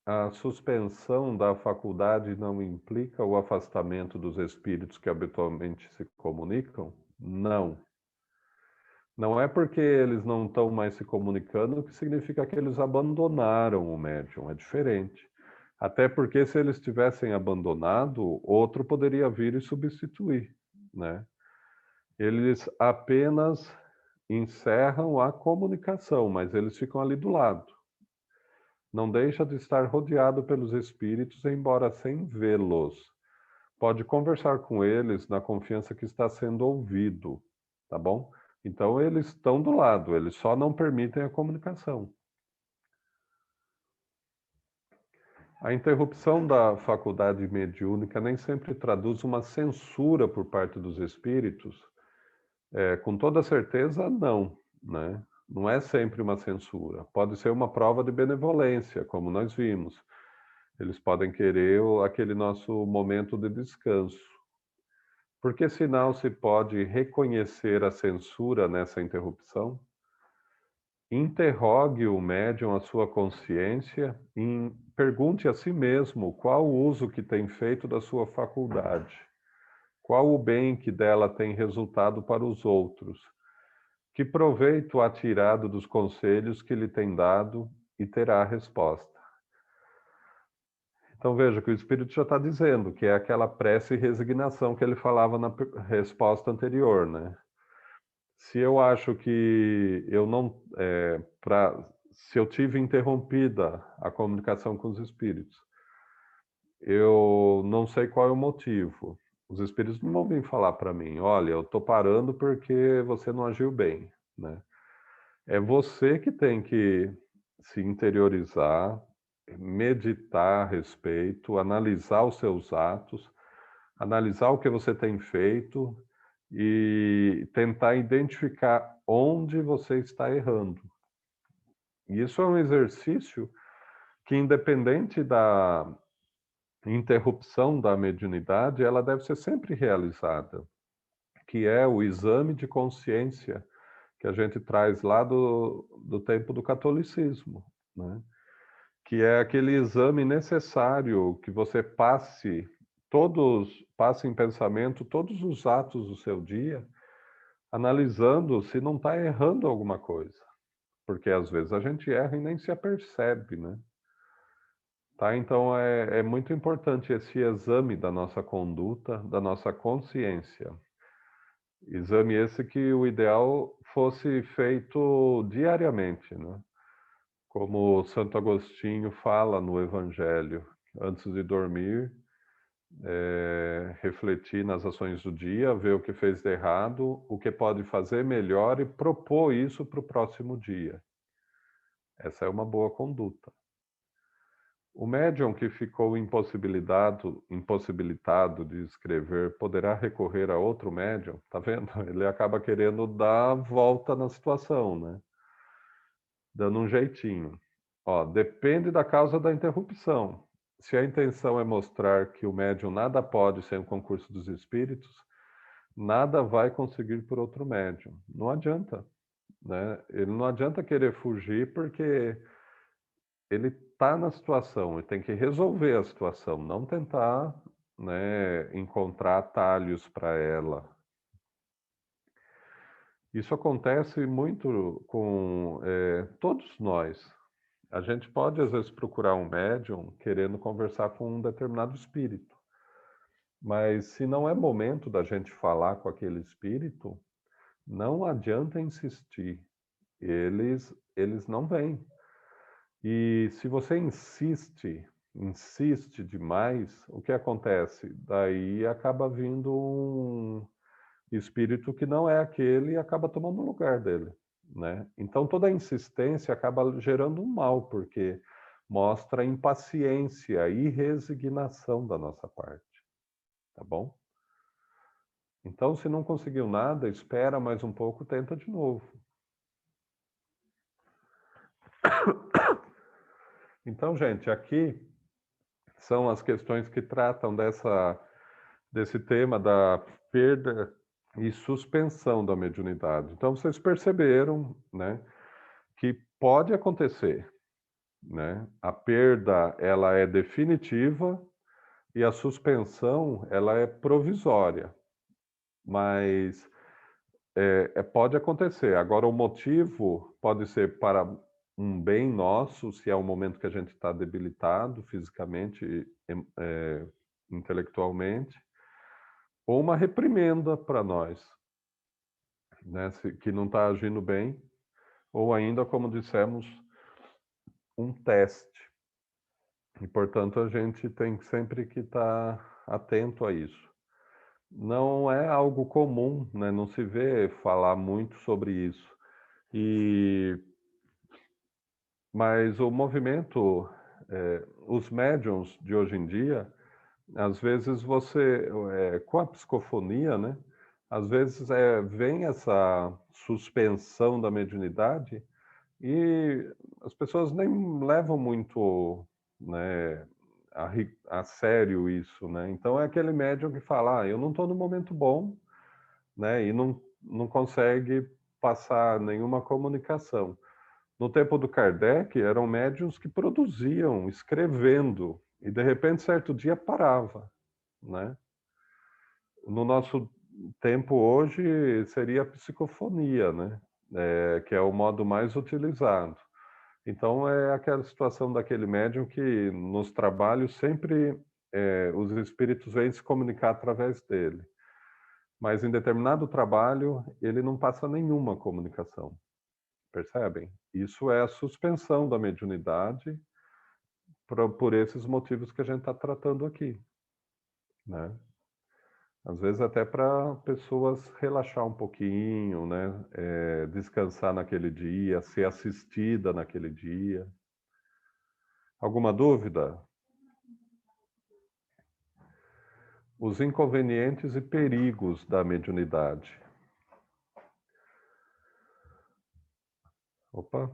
A suspensão da faculdade não implica o afastamento dos espíritos que habitualmente se comunicam? Não. Não é porque eles não estão mais se comunicando que significa que eles abandonaram o médium, é diferente. Até porque se eles tivessem abandonado, outro poderia vir e substituir, né? Eles apenas encerram a comunicação, mas eles ficam ali do lado. Não deixa de estar rodeado pelos espíritos, embora sem vê-los. Pode conversar com eles na confiança que está sendo ouvido, tá bom? Então, eles estão do lado, eles só não permitem a comunicação. A interrupção da faculdade mediúnica nem sempre traduz uma censura por parte dos espíritos. Com toda certeza, não, né? Não é sempre uma censura. Pode ser uma prova de benevolência, como nós vimos. Eles podem querer aquele nosso momento de descanso. Por que sinal se pode reconhecer a censura nessa interrupção? Interrogue o médium a sua consciência e pergunte a si mesmo qual o uso que tem feito da sua faculdade, qual o bem que dela tem resultado para os outros, que proveito há tirado dos conselhos que lhe tem dado e terá a resposta. Então veja que o Espírito já está dizendo que é aquela prece e resignação que ele falava na resposta anterior, né? Se eu acho que eu não, se eu tive interrompida a comunicação com os espíritos, eu não sei qual é o motivo. Os espíritos não vão vir falar para mim, olha, eu estou parando porque você não agiu bem, né? É você que tem que se interiorizar, meditar a respeito, analisar os seus atos, analisar o que você tem feito e tentar identificar onde você está errando. E isso é um exercício que, independente da interrupção da mediunidade, ela deve ser sempre realizada, que é o exame de consciência que a gente traz lá do tempo do catolicismo, né? Que é aquele exame necessário que você passe em pensamento todos os atos do seu dia, analisando se não está errando alguma coisa. Porque às vezes a gente erra e nem se apercebe, né? Tá? Então, é muito importante esse exame da nossa conduta, da nossa consciência. Exame esse que o ideal fosse feito diariamente, né? Como Santo Agostinho fala no Evangelho, antes de dormir, refletir nas ações do dia, ver o que fez de errado, o que pode fazer melhor e propor isso para o próximo dia. Essa é uma boa conduta. O médium que ficou impossibilitado de escrever poderá recorrer a outro médium? Tá vendo? Ele acaba querendo dar a volta na situação, né? Dando um jeitinho. Ó, depende da causa da interrupção. Se a intenção é mostrar que o médium nada pode sem o concurso dos espíritos, nada vai conseguir por outro médium. Não adianta, né? Ele não adianta querer fugir porque ele está na situação e tem que resolver a situação, não tentar, né, encontrar atalhos para ela. Isso acontece muito com todos nós. A gente pode, às vezes, procurar um médium querendo conversar com um determinado espírito. Mas se não é momento da gente falar com aquele espírito, não adianta insistir. Eles não vêm. E se você insiste demais, o que acontece? Daí acaba vindo um espírito que não é aquele e acaba tomando o lugar dele, né? Então toda a insistência acaba gerando um mal, porque mostra impaciência e resignação da nossa parte, tá bom? Então, se não conseguiu nada, espera mais um pouco, tenta de novo. Então, gente, aqui são as questões que tratam desse tema da perda e suspensão da mediunidade. Então, vocês perceberam, né, que pode acontecer, né? A perda, ela é definitiva e a suspensão, ela é provisória. Mas pode acontecer. Agora, o motivo pode ser para um bem nosso, se é um momento que a gente está debilitado fisicamente, intelectualmente, ou uma reprimenda para nós, né, que não está agindo bem, ou ainda, como dissemos, um teste. E, portanto, a gente tem sempre que estar atento a isso. Não é algo comum, né? Não se vê falar muito sobre isso. Mas o movimento, os médiums de hoje em dia, às vezes com a psicofonia, né? Às vezes vem essa suspensão da mediunidade e as pessoas nem levam muito, né, a sério isso, né? Então é aquele médium que fala, eu não estou no momento bom, né? E não consegue passar nenhuma comunicação. No tempo do Kardec, eram médiuns que produziam, escrevendo, e de repente, certo dia, parava, né? No nosso tempo hoje, seria a psicofonia, né? Que é o modo mais utilizado. Então, é aquela situação daquele médium que, nos trabalhos, sempre os espíritos vêm se comunicar através dele. Mas, em determinado trabalho, ele não passa nenhuma comunicação. Percebem? Isso é a suspensão da mediunidade por esses motivos que a gente está tratando aqui, né? Às vezes até para pessoas relaxar um pouquinho, né? Descansar naquele dia, ser assistida naquele dia. Alguma dúvida? Os inconvenientes e perigos da mediunidade. Opa,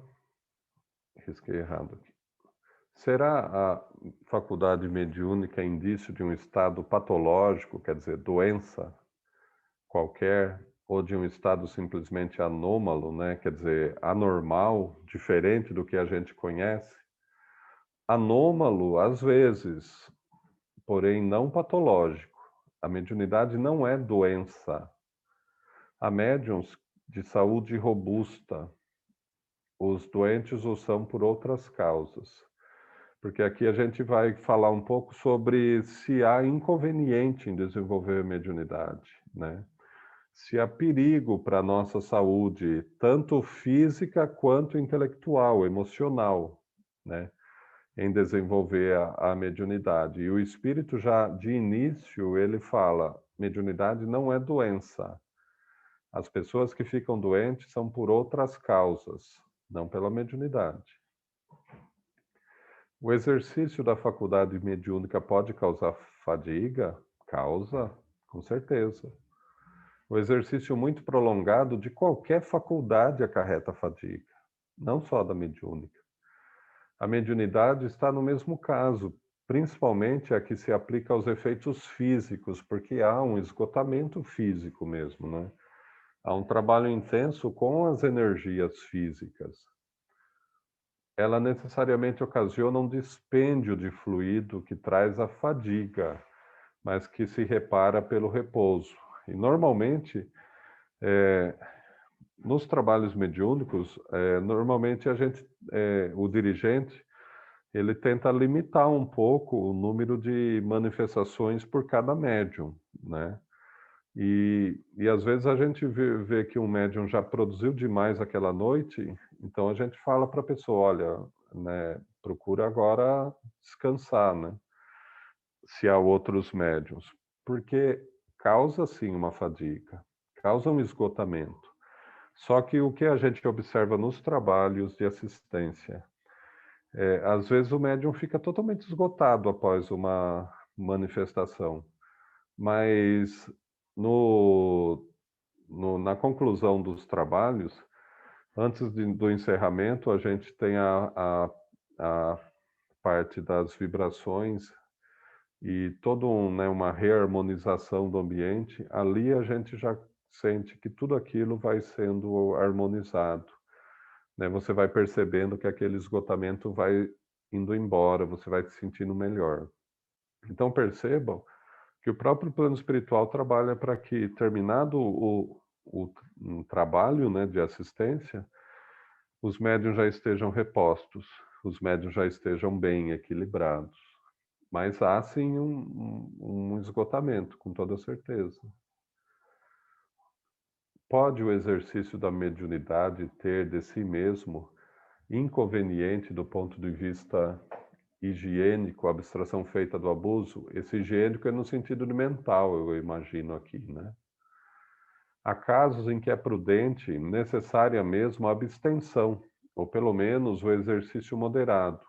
risquei errado aqui. Será a faculdade mediúnica indício de um estado patológico, quer dizer, doença qualquer, ou de um estado simplesmente anômalo, né? Quer dizer, anormal, diferente do que a gente conhece? Anômalo, às vezes, porém não patológico. A mediunidade não é doença. Há médiuns de saúde robusta. Os doentes o são por outras causas. porque aqui a gente vai falar um pouco sobre se há inconveniente em desenvolver mediunidade, né? Se há perigo para a nossa saúde, tanto física quanto intelectual, emocional, né? Em desenvolver a mediunidade. E o espírito já, de início, ele fala, mediunidade não é doença. As pessoas que ficam doentes são por outras causas, não pela mediunidade. O exercício da faculdade mediúnica pode causar fadiga? Causa, com certeza. O exercício muito prolongado de qualquer faculdade acarreta fadiga, não só da mediúnica. A mediunidade está no mesmo caso, principalmente a que se aplica aos efeitos físicos, porque há um esgotamento físico mesmo, né? Há um trabalho intenso com as energias físicas. Ela necessariamente ocasiona um dispêndio de fluido que traz a fadiga, mas que se repara pelo repouso. E normalmente, nos trabalhos mediúnicos, normalmente o dirigente, ele tenta limitar um pouco o número de manifestações por cada médium, né? E às vezes a gente vê que um médium já produziu demais aquela noite, então a gente fala para a pessoa, olha, né, procura agora descansar, né? Se há outros médiums, porque causa sim uma fadiga, causa um esgotamento. Só que o que a gente observa nos trabalhos de assistência, às vezes o médium fica totalmente esgotado após uma manifestação, mas na conclusão dos trabalhos, antes do encerramento, a gente tem a parte das vibrações e toda uma reharmonização do ambiente. Ali a gente já sente que tudo aquilo vai sendo harmonizado, né? Você vai percebendo que aquele esgotamento vai indo embora, você vai se sentindo melhor. Então percebam que o próprio plano espiritual trabalha para que, terminado um trabalho, né, de assistência, os médiuns já estejam repostos, os médiuns já estejam bem equilibrados. Mas há sim um esgotamento, com toda certeza. Pode o exercício da mediunidade ter de si mesmo inconveniente do ponto de vista higiênico, a abstração feita do abuso? Esse higiênico é no sentido de mental, eu imagino aqui, né? Há casos em que é prudente, necessária mesmo a abstenção, ou pelo menos o exercício moderado.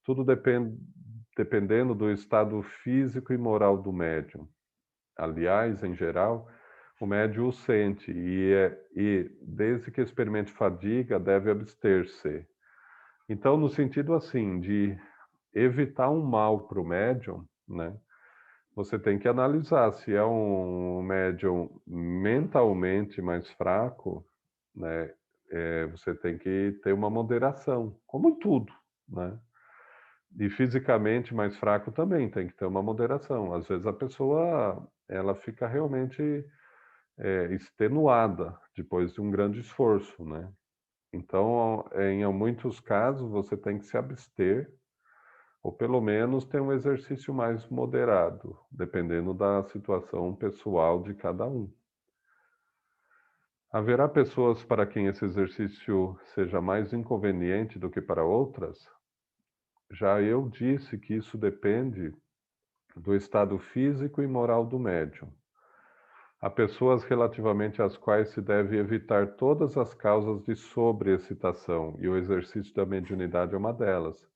Tudo dependendo do estado físico e moral do médium. Aliás, em geral, o médium o sente e desde que experimente fadiga, deve abster-se. Então, no sentido assim, de evitar um mal para o médium, né? Você tem que analisar se é um médium mentalmente mais fraco, né? Você tem que ter uma moderação, como em tudo, né? E fisicamente mais fraco também tem que ter uma moderação. Às vezes a pessoa ela fica realmente extenuada depois de um grande esforço, né? Então, em muitos casos, você tem que se abster, ou pelo menos ter um exercício mais moderado, dependendo da situação pessoal de cada um. Haverá pessoas para quem esse exercício seja mais inconveniente do que para outras? Já eu disse que isso depende do estado físico e moral do médium. Há pessoas relativamente às quais se deve evitar todas as causas de sobreexcitação, e o exercício da mediunidade é uma delas.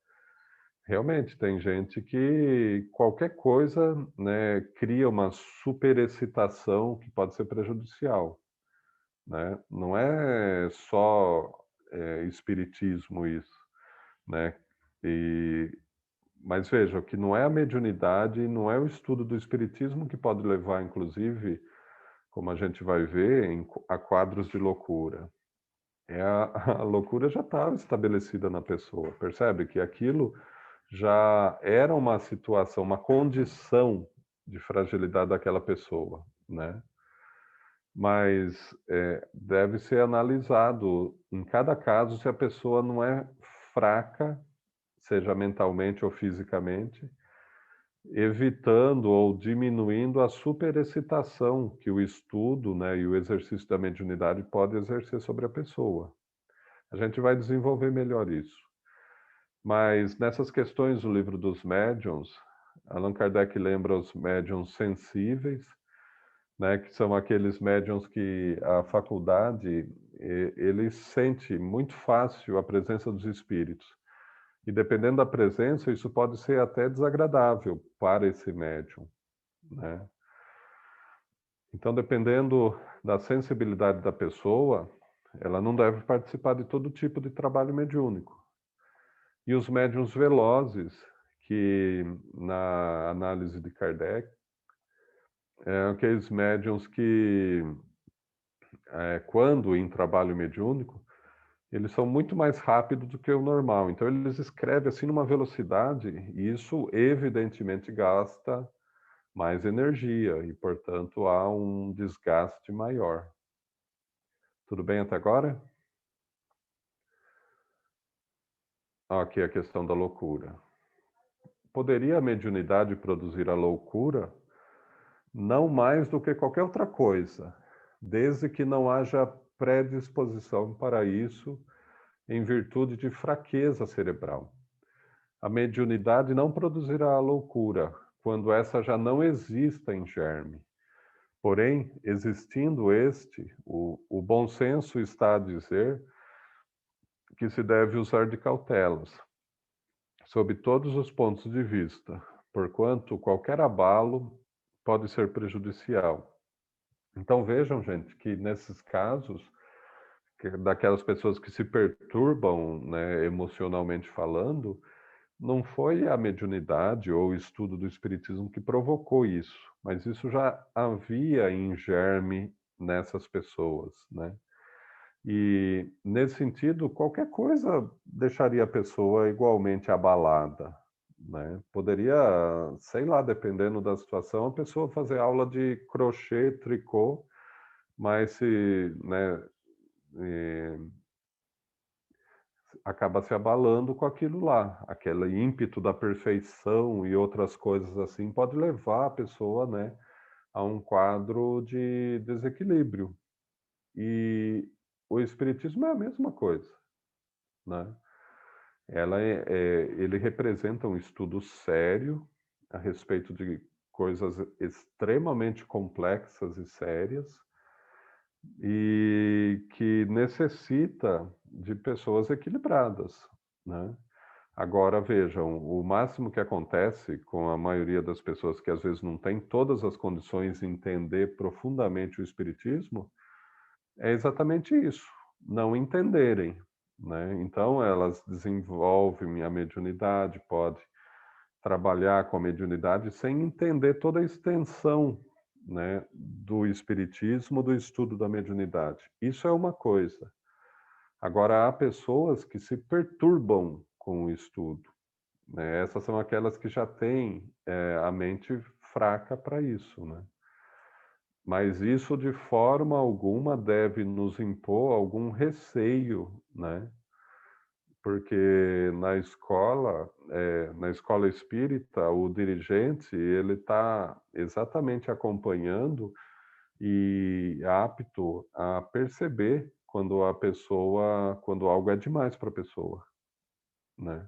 Realmente, tem gente que qualquer coisa, né, cria uma superexcitação que pode ser prejudicial, né? Não é só espiritismo isso, né? Mas veja, que não é a mediunidade, não é o estudo do espiritismo que pode levar, inclusive, como a gente vai ver, a quadros de loucura. A loucura já está estabelecida na pessoa, percebe que aquilo já era uma situação, uma condição de fragilidade daquela pessoa, né? Mas deve ser analisado em cada caso se a pessoa não é fraca, seja mentalmente ou fisicamente, evitando ou diminuindo a superexcitação que o estudo, né, e o exercício da mediunidade pode exercer sobre a pessoa. A gente vai desenvolver melhor isso. Mas nessas questões do livro dos médiuns, Allan Kardec lembra os médiuns sensíveis, né, que são aqueles médiuns que a faculdade, ele sente muito fácil a presença dos espíritos. E dependendo da presença, isso pode ser até desagradável para esse médium, né? Então, dependendo da sensibilidade da pessoa, ela não deve participar de todo tipo de trabalho mediúnico. E os médiuns velozes, que na análise de Kardec, aqueles médiuns que, quando em trabalho mediúnico, eles são muito mais rápidos do que o normal. Então, eles escrevem assim numa velocidade, e isso evidentemente gasta mais energia, e, portanto, há um desgaste maior. Tudo bem até agora? Aqui a questão da loucura. Poderia a mediunidade produzir a loucura? Não mais do que qualquer outra coisa, desde que não haja predisposição para isso em virtude de fraqueza cerebral. A mediunidade não produzirá a loucura quando essa já não exista em germe. Porém, existindo este, o bom senso está a dizer que se deve usar de cautelas, sob todos os pontos de vista, porquanto qualquer abalo pode ser prejudicial. Então vejam, gente, que nesses casos, daquelas pessoas que se perturbam, né, emocionalmente falando, não foi a mediunidade ou o estudo do espiritismo que provocou isso, mas isso já havia em germe nessas pessoas, né? E nesse sentido, qualquer coisa deixaria a pessoa igualmente abalada, né? Poderia, sei lá, dependendo da situação, a pessoa fazer aula de crochê, tricô, mas se, né, acaba se abalando com aquilo lá, aquele ímpeto da perfeição e outras coisas assim pode levar a pessoa, né, a um quadro de desequilíbrio. E o espiritismo é a mesma coisa, né? Ele representa um estudo sério a respeito de coisas extremamente complexas e sérias, e que necessita de pessoas equilibradas, né? Agora vejam, o máximo que acontece com a maioria das pessoas que às vezes não tem todas as condições de entender profundamente o espiritismo é exatamente isso, não entenderem, né? Então elas desenvolvem a mediunidade, pode trabalhar com a mediunidade sem entender toda a extensão, né, do espiritismo, do estudo da mediunidade. Isso é uma coisa. Agora há pessoas que se perturbam com o estudo, né? Essas são aquelas que já têm a mente fraca para isso, né? Mas isso de forma alguma deve nos impor algum receio, né? Porque na escola espírita, o dirigente ele está exatamente acompanhando e apto a perceber quando quando algo é demais para a pessoa, né?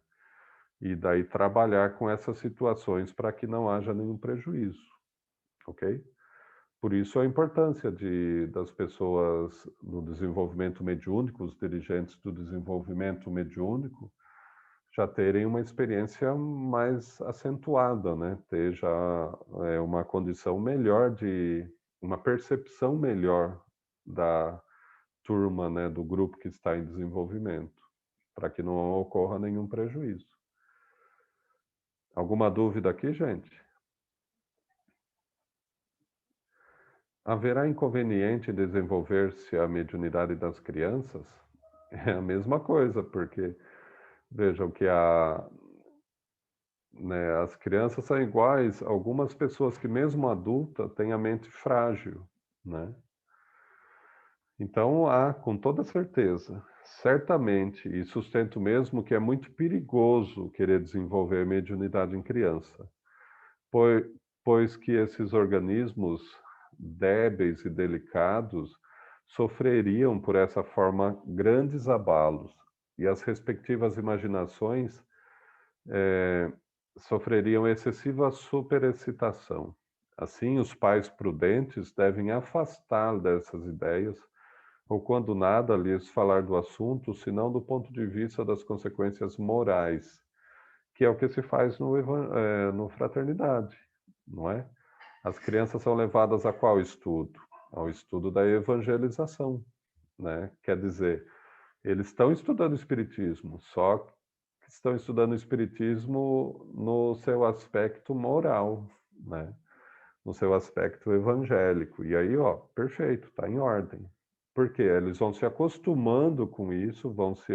E daí trabalhar com essas situações para que não haja nenhum prejuízo, ok? Por isso a importância das pessoas no desenvolvimento mediúnico, os dirigentes do desenvolvimento mediúnico, já terem uma experiência mais acentuada, né? Ter já uma condição melhor uma percepção melhor da turma, né? Do grupo que está em desenvolvimento, para que não ocorra nenhum prejuízo. Alguma dúvida aqui, gente? Haverá inconveniente em desenvolver-se a mediunidade das crianças? É a mesma coisa, porque vejam que né, as crianças são iguais a algumas pessoas que mesmo adulta têm a mente frágil, né? Então há, com toda certeza, certamente, e sustento mesmo que é muito perigoso querer desenvolver mediunidade em criança, pois que esses organismos débeis e delicados sofreriam por essa forma grandes abalos, e as respectivas imaginações sofreriam excessiva superexcitação. Assim, os pais prudentes devem afastar dessas ideias, ou quando nada lhes falar do assunto, senão do ponto de vista das consequências morais, que é o que se faz no Fraternidade, não é? As crianças são levadas a qual estudo? Ao estudo da evangelização, né? Quer dizer, eles estão estudando o Espiritismo, só que estão estudando o Espiritismo no seu aspecto moral, né? No seu aspecto evangélico. E aí, ó, perfeito, está em ordem. Por quê? Eles vão se acostumando com isso, vão se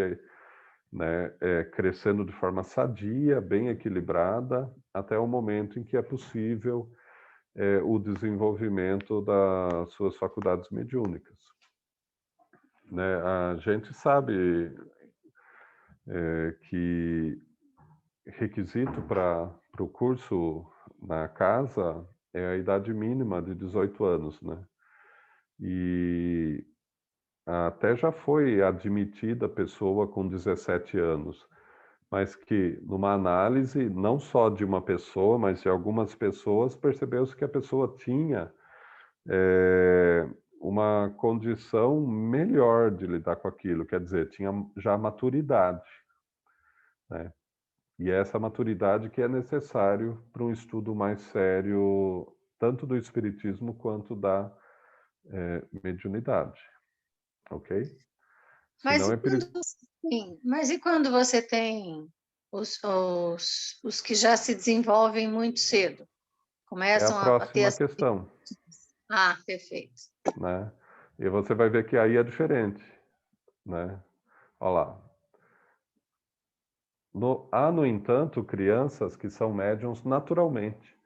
crescendo de forma sadia, bem equilibrada, até o momento em que é possível o desenvolvimento das suas faculdades mediúnicas. Né? A gente sabe que requisito para o curso na casa é a idade mínima de 18 anos, né? E até já foi admitida a pessoa com 17 anos, mas que numa análise não só de uma pessoa, mas de algumas pessoas, percebeu-se que a pessoa tinha uma condição melhor de lidar com aquilo, quer dizer, tinha já maturidade, né? E é essa maturidade que é necessário para um estudo mais sério, tanto do espiritismo quanto da mediunidade, ok? Mas Senão e é perigo. mas e quando você tem os que já se desenvolvem muito cedo? É a Começam a ter próxima as... questão, Ah, perfeito. né? E você vai ver que aí é diferente, né? Olha lá. Há, no entanto, crianças que são médiums naturalmente,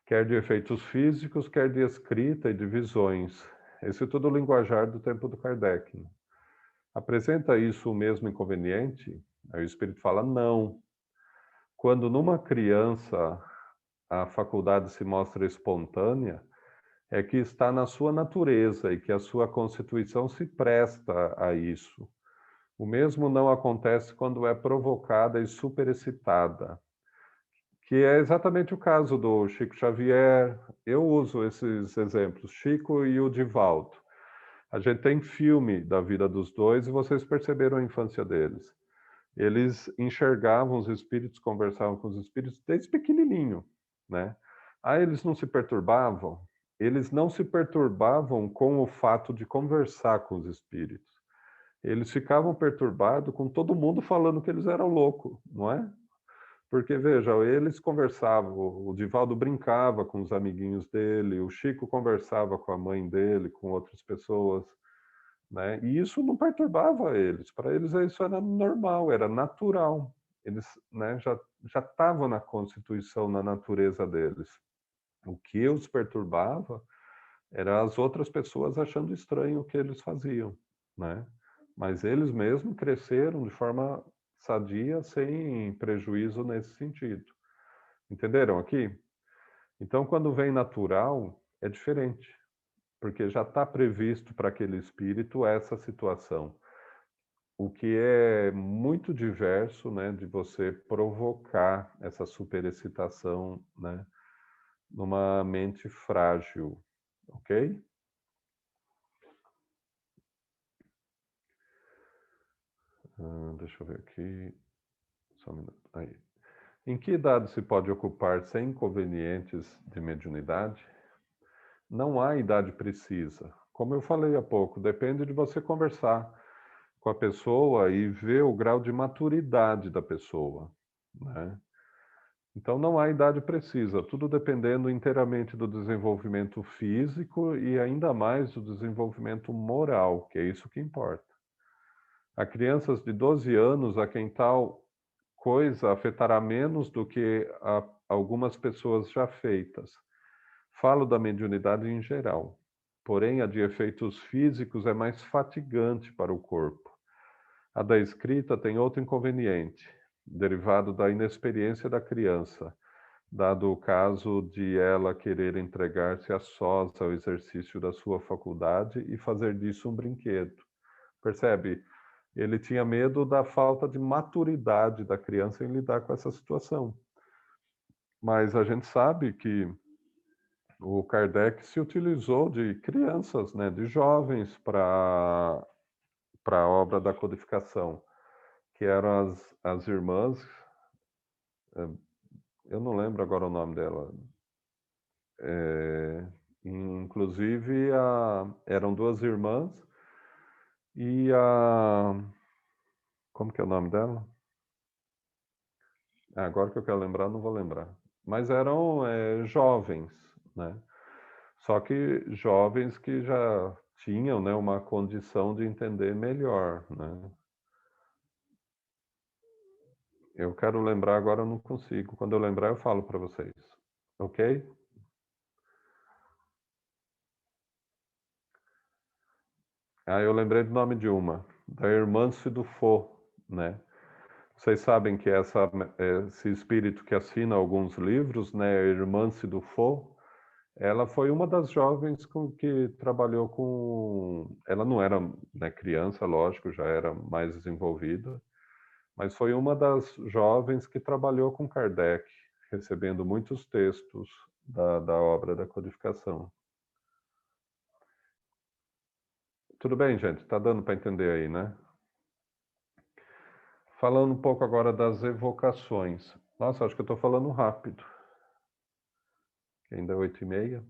quer de efeitos físicos, quer de escrita e de visões. Esse é todo o linguajar do tempo do Kardec. Né? Apresenta isso o mesmo inconveniente? Aí o Espírito fala, não. Quando numa criança a faculdade se mostra espontânea, é que está na sua natureza e que a sua constituição se presta a isso. O mesmo não acontece quando é provocada e superexcitada, que é exatamente o caso do Chico Xavier. Eu uso esses exemplos, Chico e o Divaldo. A gente tem filme da vida dos dois e vocês perceberam a infância deles. Eles enxergavam os espíritos, conversavam com os espíritos desde pequenininho, né? Aí eles não se perturbavam? Eles não se perturbavam com o fato de conversar com os espíritos. Eles ficavam perturbados com todo mundo falando que eles eram loucos, não é? Porque, veja, eles conversavam, o Divaldo brincava com os amiguinhos dele, o Chico conversava com a mãe dele, com outras pessoas, né? E isso não perturbava eles. Para eles isso era normal, era natural. Eles, né, já estavam na constituição, na natureza deles. O que os perturbava era as outras pessoas achando estranho o que eles faziam, né? Mas eles mesmos cresceram de forma sadia, sem prejuízo nesse sentido. Entenderam aqui? Então, quando vem natural, é diferente, porque já está previsto para aquele espírito essa situação. O que é muito diverso, né, de você provocar essa superexcitação, né, numa mente frágil, ok? Deixa eu ver aqui. Só um minuto. Aí. Em que idade se pode ocupar sem inconvenientes de mediunidade? Não há idade precisa. Como eu falei há pouco, depende de você conversar com a pessoa e ver o grau de maturidade da pessoa, né? Então não há idade precisa, tudo dependendo inteiramente do desenvolvimento físico e ainda mais do desenvolvimento moral, que é isso que importa. Há crianças de 12 anos a quem tal coisa afetará menos do que algumas pessoas já feitas. Falo da mediunidade em geral, porém a de efeitos físicos é mais fatigante para o corpo. A da escrita tem outro inconveniente, derivado da inexperiência da criança, dado o caso de ela querer entregar-se a sós ao exercício da sua faculdade e fazer disso um brinquedo. Percebe? Ele tinha medo da falta de maturidade da criança em lidar com essa situação. Mas a gente sabe que o Kardec se utilizou de crianças, né, de jovens para a obra da codificação, que eram as irmãs, eu não lembro agora o nome dela, inclusive eram duas irmãs e como que é o nome dela? Agora que eu quero lembrar, não vou lembrar. Mas eram jovens, né? Só que jovens que já tinham, né, uma condição de entender melhor, né? Eu quero lembrar, agora eu não consigo. Quando eu lembrar, eu falo para vocês. Ok? Eu lembrei do nome de uma, da Irmã-se do Fo, né? Vocês sabem que esse espírito que assina alguns livros, né, a Irmã-se do Fo, ela foi uma das jovens que trabalhou com... Ela não era, né, criança, lógico, já era mais desenvolvida, mas foi uma das jovens que trabalhou com Kardec, recebendo muitos textos da obra da codificação. Tudo bem, gente? Tá dando para entender aí, né? Falando um pouco agora das evocações. Nossa, acho que eu estou falando rápido. Ainda é 8h30.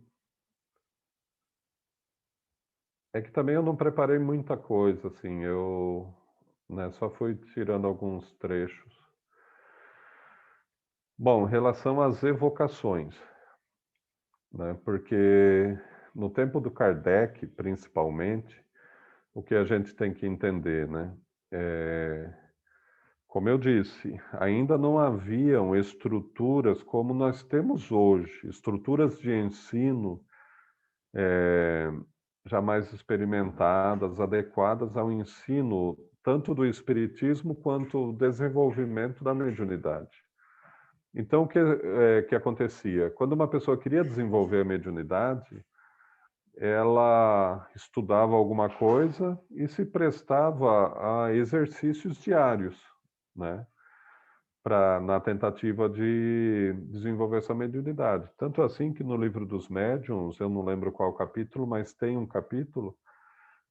É que também eu não preparei muita coisa, assim, eu, né, só fui tirando alguns trechos. Bom, em relação às evocações, né, porque no tempo do Kardec, principalmente, o que a gente tem que entender, né, como eu disse, ainda não haviam estruturas como nós temos hoje, estruturas de ensino jamais experimentadas, adequadas ao ensino tanto do espiritismo quanto do desenvolvimento da mediunidade. Então, o que acontecia? Quando uma pessoa queria desenvolver a mediunidade, ela estudava alguma coisa e se prestava a exercícios diários, né? Na tentativa de desenvolver essa mediunidade. Tanto assim que no livro dos médiuns, eu não lembro qual capítulo, mas tem um capítulo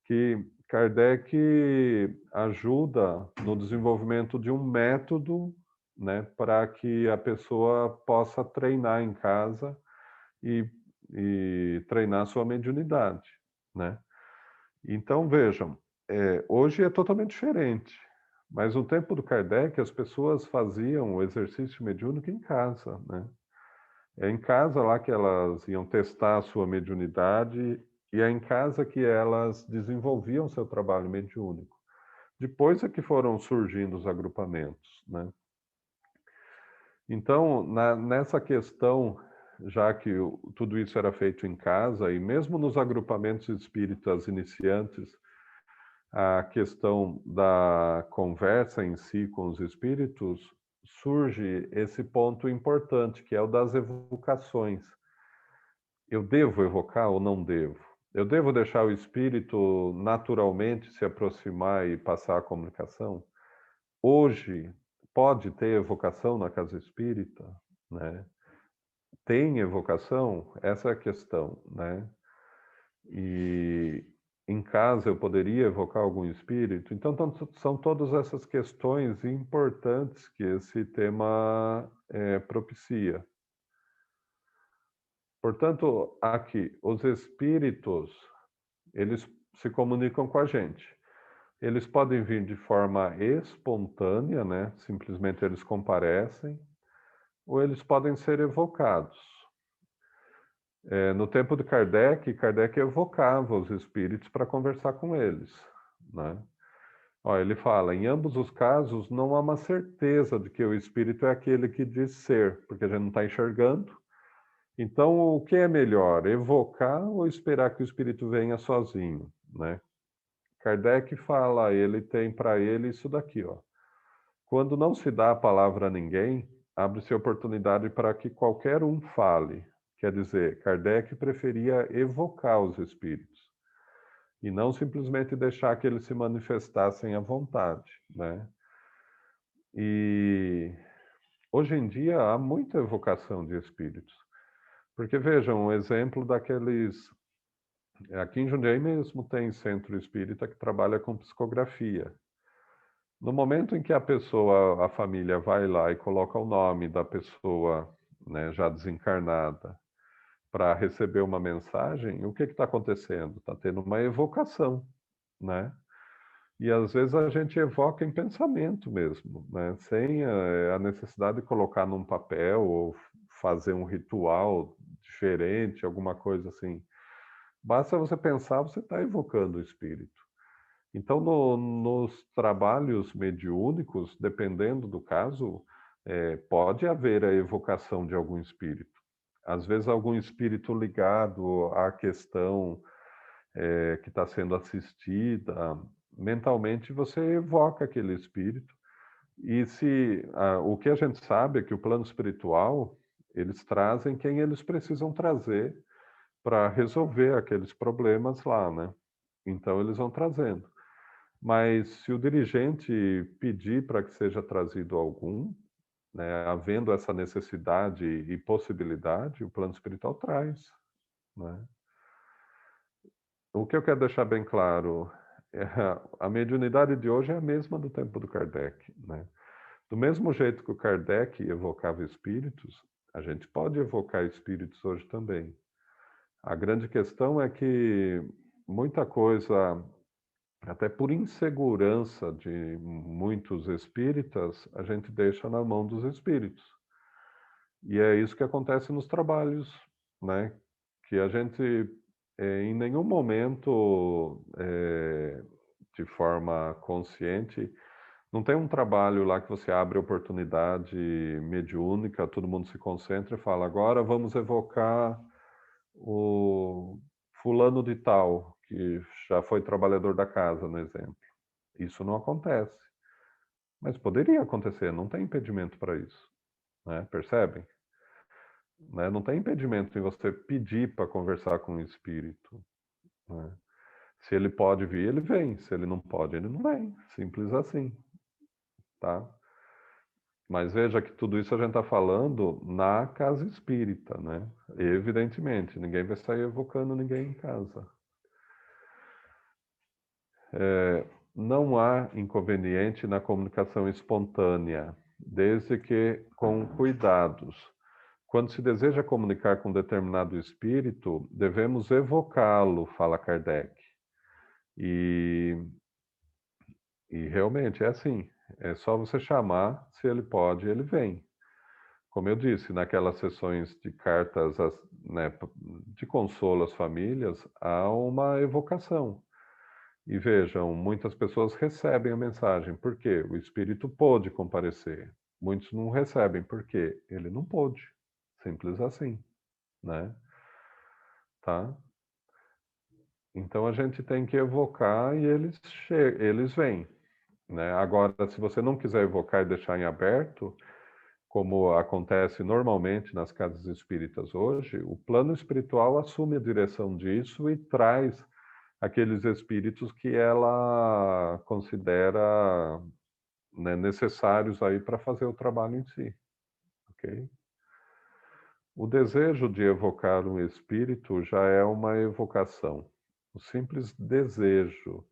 que Kardec ajuda no desenvolvimento de um método, né, para que a pessoa possa treinar em casa e treinar sua mediunidade, né? Então, vejam, hoje é totalmente diferente. Mas no tempo do Kardec, as pessoas faziam o exercício mediúnico em casa, né? É em casa lá que elas iam testar a sua mediunidade e é em casa que elas desenvolviam seu trabalho mediúnico. Depois é que foram surgindo os agrupamentos, né? Então, nessa questão, já que tudo isso era feito em casa, e mesmo nos agrupamentos espíritas iniciantes, a questão da conversa em si com os espíritos, surge esse ponto importante, que é o das evocações. Eu devo evocar ou não devo? Eu devo deixar o espírito naturalmente se aproximar e passar a comunicação? Hoje, pode ter evocação na casa espírita, né? Tem evocação? Essa é a questão, né? E em casa eu poderia evocar algum espírito? Então, são todas essas questões importantes que esse tema propicia. Portanto, aqui, os espíritos, eles se comunicam com a gente. Eles podem vir de forma espontânea, né? Simplesmente eles comparecem, ou eles podem ser evocados. No tempo de Kardec, Kardec evocava os espíritos para conversar com eles, né? Ele fala, em ambos os casos, não há uma certeza de que o espírito é aquele que diz ser, porque a gente não está enxergando. Então, o que é melhor, evocar ou esperar que o espírito venha sozinho, né? Kardec fala, ele tem para ele isso daqui, ó. Quando não se dá a palavra a ninguém, abre-se oportunidade para que qualquer um fale. Quer dizer, Kardec preferia evocar os espíritos e não simplesmente deixar que eles se manifestassem à vontade, né? E hoje em dia há muita evocação de espíritos. Porque vejam, um exemplo daqueles... Aqui em Jundiaí mesmo tem centro espírita que trabalha com psicografia. No momento em que a pessoa, a família vai lá e coloca o nome da pessoa, né, já desencarnada, para receber uma mensagem, o que está acontecendo? Está tendo uma evocação, né? E às vezes a gente evoca em pensamento mesmo, né? Sem a necessidade de colocar num papel ou fazer um ritual diferente, alguma coisa assim. Basta você pensar, você está evocando o espírito. Então, nos trabalhos mediúnicos, dependendo do caso, pode haver a evocação de algum espírito. Às vezes, algum espírito ligado à questão que está sendo assistida, mentalmente você evoca aquele espírito. E o que a gente sabe é que o plano espiritual, eles trazem quem eles precisam trazer para resolver aqueles problemas lá, né? Então, eles vão trazendo. Mas se o dirigente pedir para que seja trazido algum, né, havendo essa necessidade e possibilidade, o plano espiritual traz, né? O que eu quero deixar bem claro é a mediunidade de hoje é a mesma do tempo do Kardec, né? Do mesmo jeito que o Kardec evocava espíritos, a gente pode evocar espíritos hoje também. A grande questão é que muita coisa, até por insegurança de muitos espíritas, a gente deixa na mão dos espíritos. E é isso que acontece nos trabalhos, né? Que a gente, em nenhum momento, de forma consciente, não tem um trabalho lá que você abre oportunidade mediúnica, todo mundo se concentra e fala, agora vamos evocar o fulano de tal, que já foi trabalhador da casa, no exemplo. Isso não acontece. Mas poderia acontecer, não tem impedimento para isso, né? Percebem? Né? Não tem impedimento em você pedir para conversar com o espírito, né? Se ele pode vir, ele vem. Se ele não pode, ele não vem. Simples assim, tá? Mas veja que tudo isso a gente está falando na casa espírita, né? Evidentemente, ninguém vai sair evocando ninguém em casa. Não há inconveniente na comunicação espontânea, desde que com cuidados. Quando se deseja comunicar com determinado espírito, devemos evocá-lo, fala Kardec. E realmente é assim. É só você chamar, se ele pode, ele vem. Como eu disse, naquelas sessões de cartas, né, de consolo às famílias, há uma evocação. E vejam, muitas pessoas recebem a mensagem, porque o espírito pôde comparecer. Muitos não recebem, porque ele não pôde. Simples assim, né? Tá? Então a gente tem que evocar e eles vêm, né? Agora, se você não quiser evocar e deixar em aberto, como acontece normalmente nas casas espíritas hoje, o plano espiritual assume a direção disso e traz aqueles espíritos que ela considera, né, necessários aí para fazer o trabalho em si, ok? O desejo de evocar um espírito já é uma evocação. O simples desejo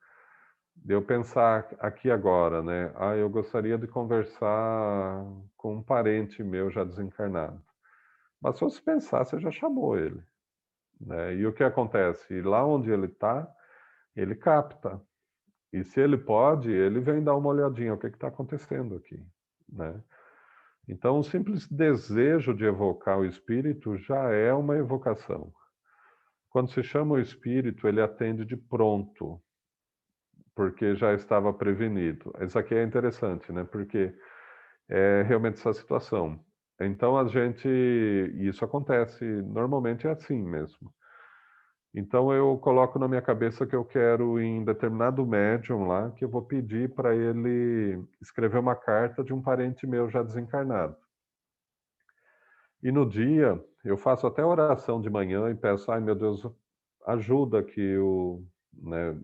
de eu pensar aqui agora, né? Ah, eu gostaria de conversar com um parente meu já desencarnado. Mas se você pensar, você já chamou ele, né? E o que acontece? Lá onde ele está, ele capta. E se ele pode, ele vem dar uma olhadinha, o que está acontecendo aqui, né? Então, o simples desejo de evocar o espírito já é uma evocação. Quando se chama o espírito, ele atende de pronto, porque já estava prevenido. Isso aqui é interessante, né? Porque é realmente essa situação. Então, isso acontece, normalmente é assim mesmo. Então eu coloco na minha cabeça que eu quero em determinado médium lá, que eu vou pedir para ele escrever uma carta de um parente meu já desencarnado. E no dia, eu faço até oração de manhã e peço, ai meu Deus, ajuda que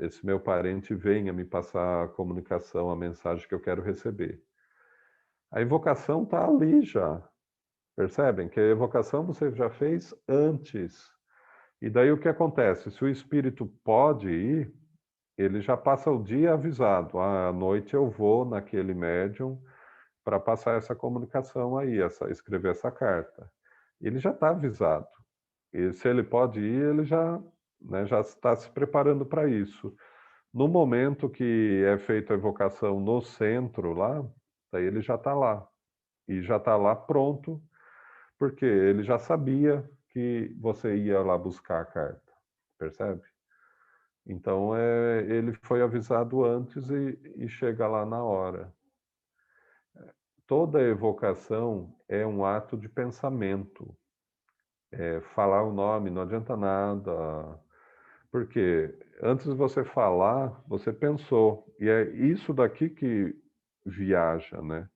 esse meu parente venha me passar a comunicação, a mensagem que eu quero receber. A evocação está ali já, percebem? Que a evocação você já fez antes. E daí o que acontece? Se o espírito pode ir, ele já passa o dia avisado. À noite eu vou naquele médium para passar essa comunicação aí, escrever essa carta. Ele já está avisado. E se ele pode ir, ele já está se preparando para isso. No momento que é feita a evocação no centro lá, daí ele já está lá. E já está lá pronto, porque ele já sabia que você ia lá buscar a carta, percebe? Então, ele foi avisado antes e chega lá na hora. Toda evocação é um ato de pensamento. Falar o nome não adianta nada, porque antes de você falar, você pensou. E é isso daqui que viaja, né?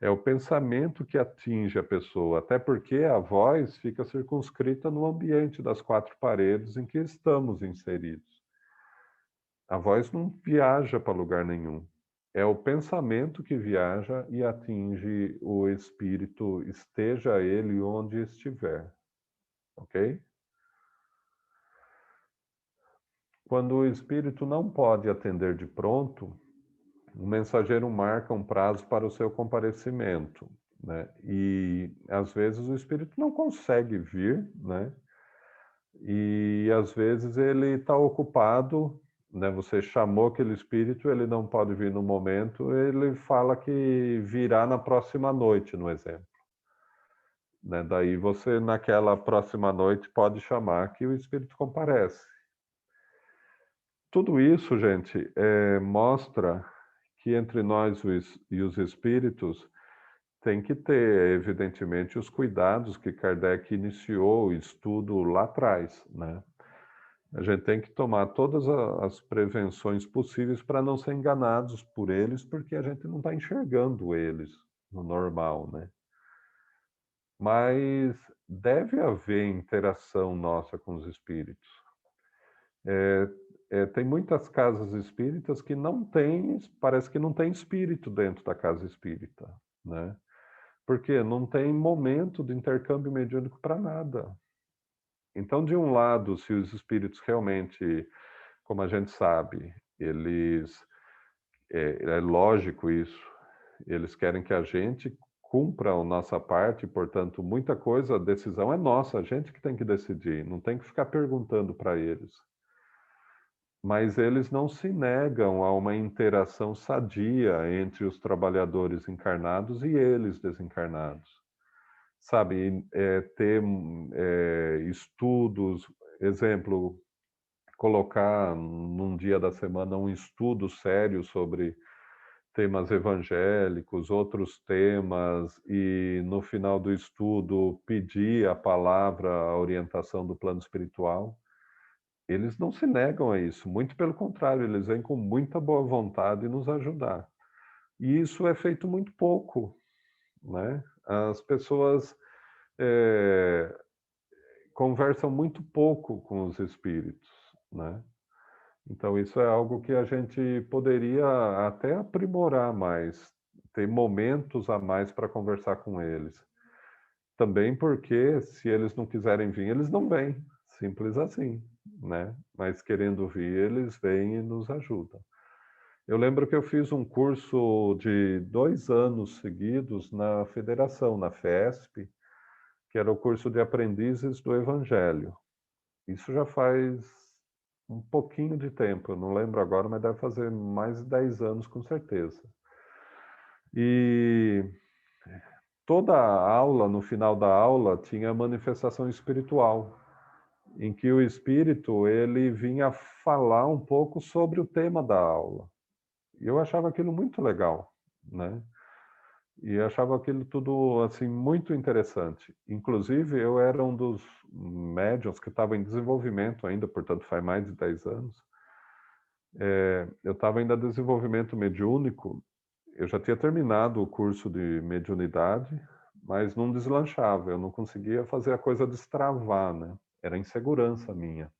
É o pensamento que atinge a pessoa, até porque a voz fica circunscrita no ambiente das quatro paredes em que estamos inseridos. A voz não viaja para lugar nenhum. É o pensamento que viaja e atinge o espírito, esteja ele onde estiver. Ok? Quando o espírito não pode atender de pronto, o mensageiro marca um prazo para o seu comparecimento, né? E às vezes o espírito não consegue vir, né? E às vezes ele está ocupado, né? Você chamou aquele espírito, ele não pode vir no momento, ele fala que virá na próxima noite, no exemplo. Né? Daí você, naquela próxima noite, pode chamar que o espírito comparece. Tudo isso, gente, mostra que entre nós e os espíritos tem que ter, evidentemente, os cuidados que Kardec iniciou o estudo lá atrás, né? A gente tem que tomar todas as prevenções possíveis para não ser enganados por eles, porque a gente não está enxergando eles no normal, né? Mas deve haver interação nossa com os espíritos. Tem muitas casas espíritas que não tem, parece que não tem espírito dentro da casa espírita, né? Porque não tem momento de intercâmbio mediúnico para nada. Então, de um lado, se os espíritos realmente, como a gente sabe, é lógico isso, eles querem que a gente cumpra a nossa parte, portanto, muita coisa, a decisão é nossa, a gente que tem que decidir, não tem que ficar perguntando para eles. Mas eles não se negam a uma interação sadia entre os trabalhadores encarnados e eles desencarnados. Sabe, ter estudos, exemplo, colocar num dia da semana um estudo sério sobre temas evangélicos, outros temas, e no final do estudo pedir a palavra, a orientação do plano espiritual. Eles não se negam a isso, muito pelo contrário, eles vêm com muita boa vontade nos ajudar. E isso é feito muito pouco, né? As pessoas conversam muito pouco com os espíritos, né? Então isso é algo que a gente poderia até aprimorar mais, ter momentos a mais para conversar com eles. Também porque se eles não quiserem vir, eles não vêm, simples assim, né? Mas querendo vir, eles vêm e nos ajudam. Eu lembro que eu fiz um curso de 2 anos seguidos na federação, na FESP, que era o curso de aprendizes do Evangelho. Isso já faz um pouquinho de tempo, eu não lembro agora, mas deve fazer mais de 10 anos com certeza. E toda a aula, no final da aula, tinha manifestação espiritual, em que o espírito ele vinha falar um pouco sobre o tema da aula. E eu achava aquilo muito legal, né? E achava aquilo tudo assim muito interessante. Inclusive, eu era um dos médiuns que estava em desenvolvimento ainda, portanto faz mais de 10 anos. Eu estava ainda em desenvolvimento mediúnico. Eu já tinha terminado o curso de mediunidade, mas não deslanchava, eu não conseguia fazer a coisa destravar, né? Era insegurança minha.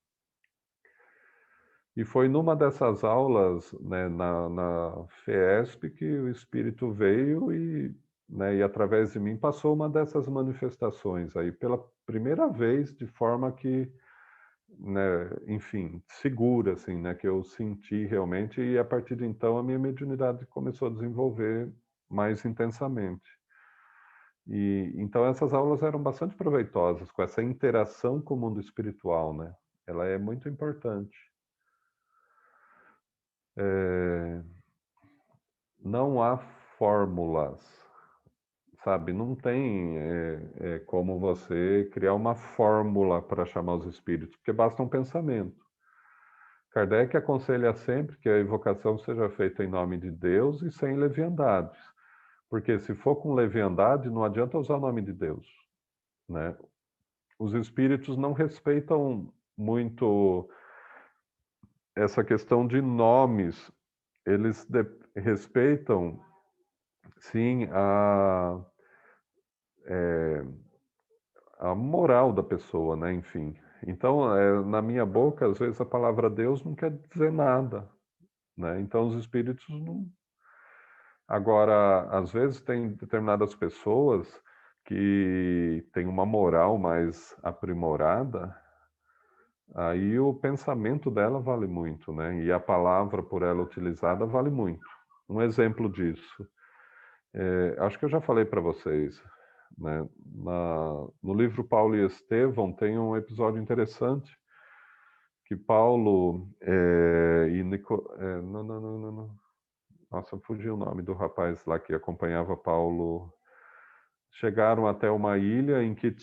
E foi numa dessas aulas, né, na FESP, que o Espírito veio e, né, e através de mim passou uma dessas manifestações aí, pela primeira vez, de forma que, né, enfim, segura, assim, né, que eu senti realmente, e a partir de então a minha mediunidade começou a desenvolver mais intensamente. E então essas aulas eram bastante proveitosas, com essa interação com o mundo espiritual, né? Ela é muito importante. Não há fórmulas, sabe? Não tem como você criar uma fórmula para chamar os espíritos, porque basta um pensamento. Kardec aconselha sempre que a evocação seja feita em nome de Deus e sem leviandades, porque se for com leviandade, não adianta usar o nome de Deus, né? Os espíritos não respeitam muito essa questão de nomes. Eles respeitam, sim, a moral da pessoa, né? Enfim. Então, na minha boca, às vezes a palavra Deus não quer dizer nada, né? Então, os espíritos não. Agora, às vezes tem determinadas pessoas que têm uma moral mais aprimorada, aí o pensamento dela vale muito, né? E a palavra por ela utilizada vale muito. Um exemplo disso, acho que eu já falei para vocês, né? No livro Paulo e Estevão tem um episódio interessante que Paulo e não. Nossa, fugiu o nome do rapaz lá que acompanhava Paulo. Chegaram até uma ilha em que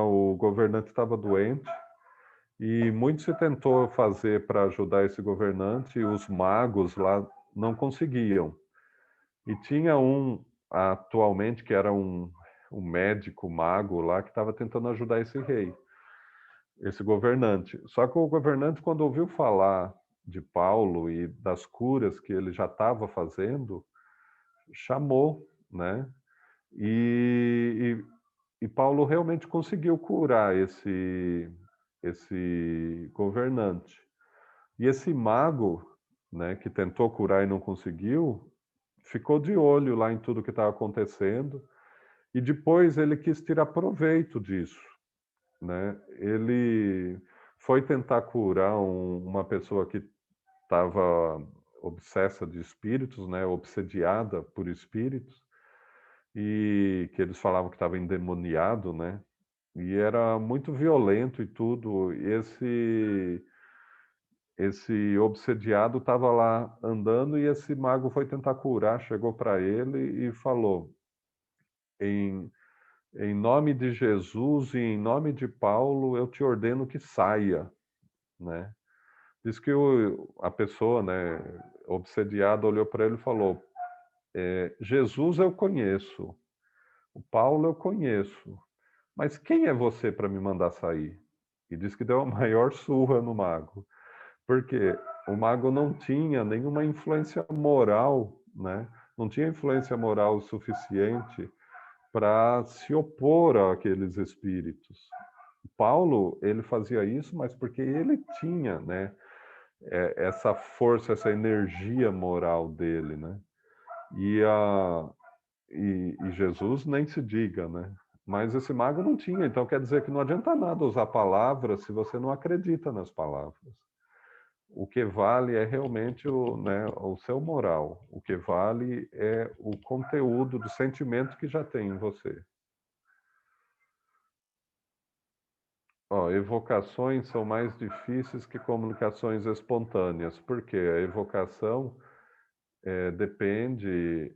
o governante estava doente e muito se tentou fazer para ajudar esse governante e os magos lá não conseguiam. E tinha atualmente, que era um médico mago lá, que estava tentando ajudar esse rei, esse governante. Só que o governante, quando ouviu falar de Paulo e das curas que ele já estava fazendo, chamou, né? E Paulo realmente conseguiu curar esse governante. E esse mago, né, que tentou curar e não conseguiu, ficou de olho lá em tudo que estava acontecendo e depois ele quis tirar proveito disso, né? Ele foi tentar curar uma pessoa que estava obsessa de espíritos, né, obsediada por espíritos, e que eles falavam que estava endemoniado, né? E era muito violento e tudo. E esse obsediado estava lá andando e esse mago foi tentar curar, chegou para ele e falou: em nome de Jesus e em nome de Paulo, eu te ordeno que saia, né? Diz que a pessoa, né, obsediada, olhou para ele e falou: Jesus eu conheço, o Paulo eu conheço, mas quem é você para me mandar sair? E diz que deu a maior surra no mago, porque o mago não tinha nenhuma influência moral, né? Não tinha influência moral suficiente para se opor àqueles espíritos. Paulo, ele fazia isso, mas porque ele tinha, né, essa força, essa energia moral dele, né? E, e Jesus nem se diga, né? Mas esse mago não tinha, então quer dizer que não adianta nada usar palavras se você não acredita nas palavras. O que vale é realmente o seu moral. O que vale é o conteúdo do sentimento que já tem em você. Evocações são mais difíceis que comunicações espontâneas, porque a evocação depende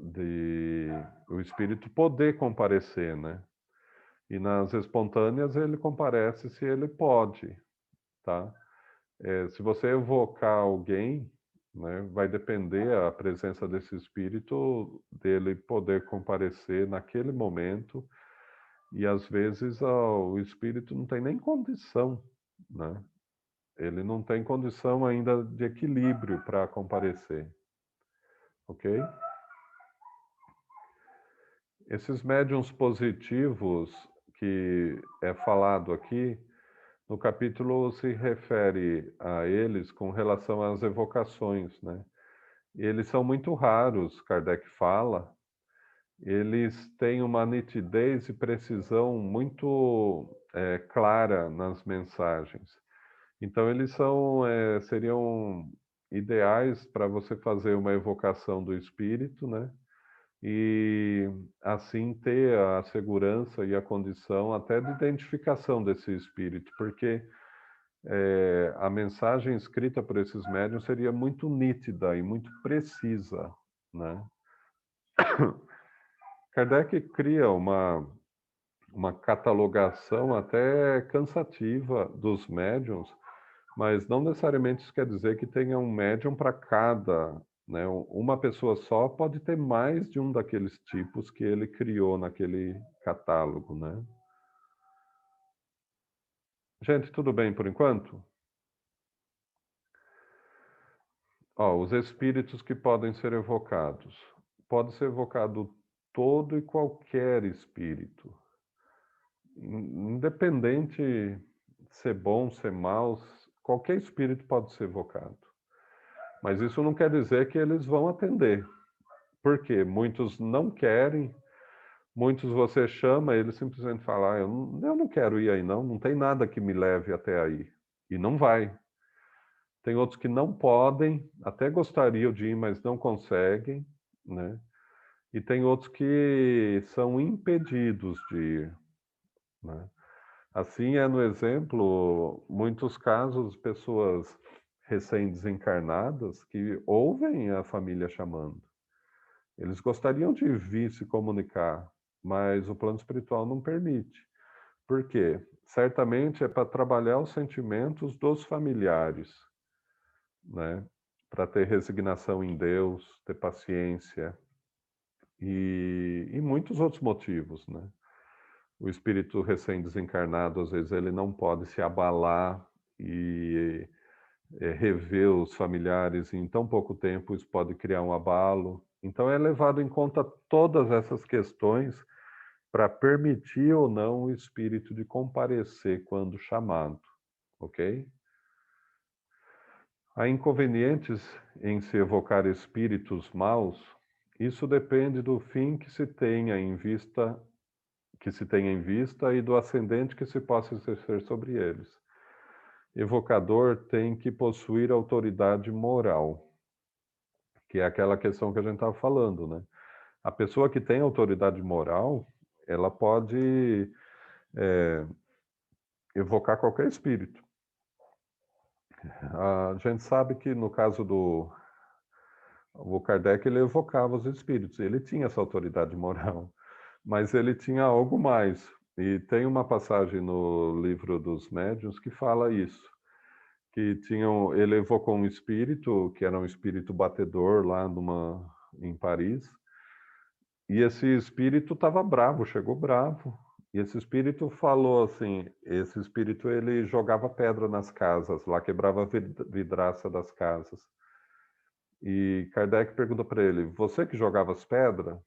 de o espírito poder comparecer, né? E nas espontâneas ele comparece se ele pode, tá? Se você evocar alguém, né? Vai depender a presença desse espírito, dele poder comparecer naquele momento, e às vezes o espírito não tem nem condição, né? Ele não tem condição ainda de equilíbrio para comparecer, ok? Esses médiuns positivos que é falado aqui, no capítulo se refere a eles com relação às evocações, né? Eles são muito raros, Kardec fala, eles têm uma nitidez e precisão muito clara nas mensagens. Então, eles seriam ideais para você fazer uma evocação do espírito, né? E assim ter a segurança e a condição até de identificação desse espírito, porque a mensagem escrita por esses médiuns seria muito nítida e muito precisa, né? Kardec cria uma catalogação até cansativa dos médiuns, mas não necessariamente isso quer dizer que tenha um médium para cada, né? Uma pessoa só pode ter mais de um daqueles tipos que ele criou naquele catálogo, né? Gente, tudo bem por enquanto? Ó, os espíritos que podem ser evocados. Pode ser evocado todo e qualquer espírito. Independente de ser bom, ser mau, qualquer espírito pode ser evocado. Mas isso não quer dizer que eles vão atender. Por quê? Muitos não querem, muitos você chama, eles simplesmente falam, eu não quero ir aí não tem nada que me leve até aí. E não vai. Tem outros que não podem, até gostariam de ir, mas não conseguem, né? E tem outros que são impedidos de ir, né? Assim é no exemplo, muitos casos, pessoas recém-desencarnadas que ouvem a família chamando. Eles gostariam de vir se comunicar, mas o plano espiritual não permite. Por quê? Certamente é para trabalhar os sentimentos dos familiares, né? Para ter resignação em Deus, ter paciência e muitos outros motivos, né? O espírito recém-desencarnado, às vezes, ele não pode se abalar e rever os familiares em tão pouco tempo, isso pode criar um abalo. Então, é levado em conta todas essas questões para permitir ou não o espírito de comparecer quando chamado, ok? Há inconvenientes em se evocar espíritos maus. Isso depende do fim que se tenha em vista e do ascendente que se possa exercer sobre eles. Evocador tem que possuir autoridade moral, que é aquela questão que a gente estava falando, né? A pessoa que tem autoridade moral, ela pode evocar qualquer espírito. A gente sabe que no caso o Kardec, ele evocava os espíritos, ele tinha essa autoridade moral, mas ele tinha algo mais. E tem uma passagem no livro dos médiuns que fala isso, que ele evocou um espírito, que era um espírito batedor lá em Paris, e esse espírito estava bravo, chegou bravo, e esse espírito falou assim, esse espírito ele jogava pedra nas casas, lá quebrava a vidraça das casas. E Kardec pergunta para ele, você que jogava as pedras?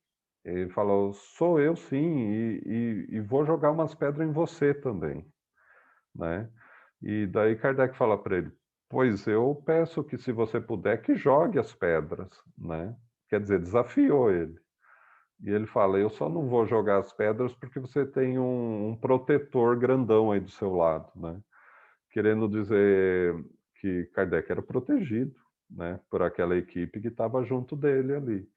Ele falou, sou eu sim, e vou jogar umas pedras em você também, né? E daí Kardec fala para ele, pois eu peço que se você puder, que jogue as pedras, né? Quer dizer, desafiou ele. E ele fala, eu só não vou jogar as pedras porque você tem um protetor grandão aí do seu lado, né? Querendo dizer que Kardec era protegido, né? Por aquela equipe que estava junto dele ali.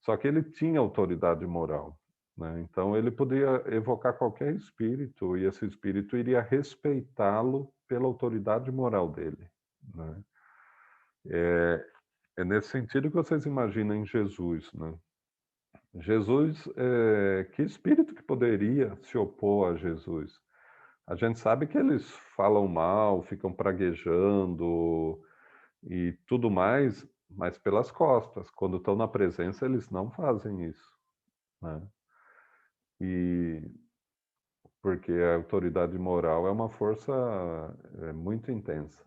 Só que ele tinha autoridade moral, né? Então ele podia evocar qualquer espírito e esse espírito iria respeitá-lo pela autoridade moral dele, né? É nesse sentido que vocês imaginam em Jesus, né? Jesus, que espírito que poderia se opor a Jesus? A gente sabe que eles falam mal, ficam praguejando e tudo mais, mas pelas costas. Quando estão na presença, eles não fazem isso, né? E porque a autoridade moral é uma força muito intensa,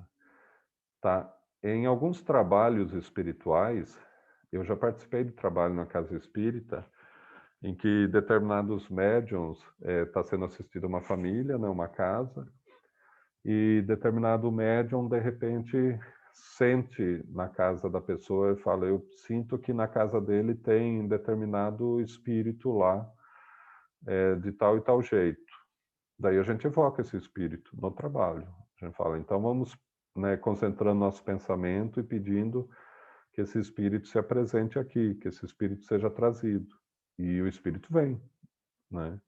tá? Em alguns trabalhos espirituais, eu já participei de trabalho na casa espírita, em que determinados médiuns está sendo assistida uma família, né, uma casa, e determinado médium, de repente, sente na casa da pessoa e fala, eu sinto que na casa dele tem determinado espírito lá, de tal e tal jeito. Daí a gente evoca esse espírito no trabalho. A gente fala, então vamos, né, concentrando nosso pensamento e pedindo que esse espírito se apresente aqui, que esse espírito seja trazido. E o espírito vem, né?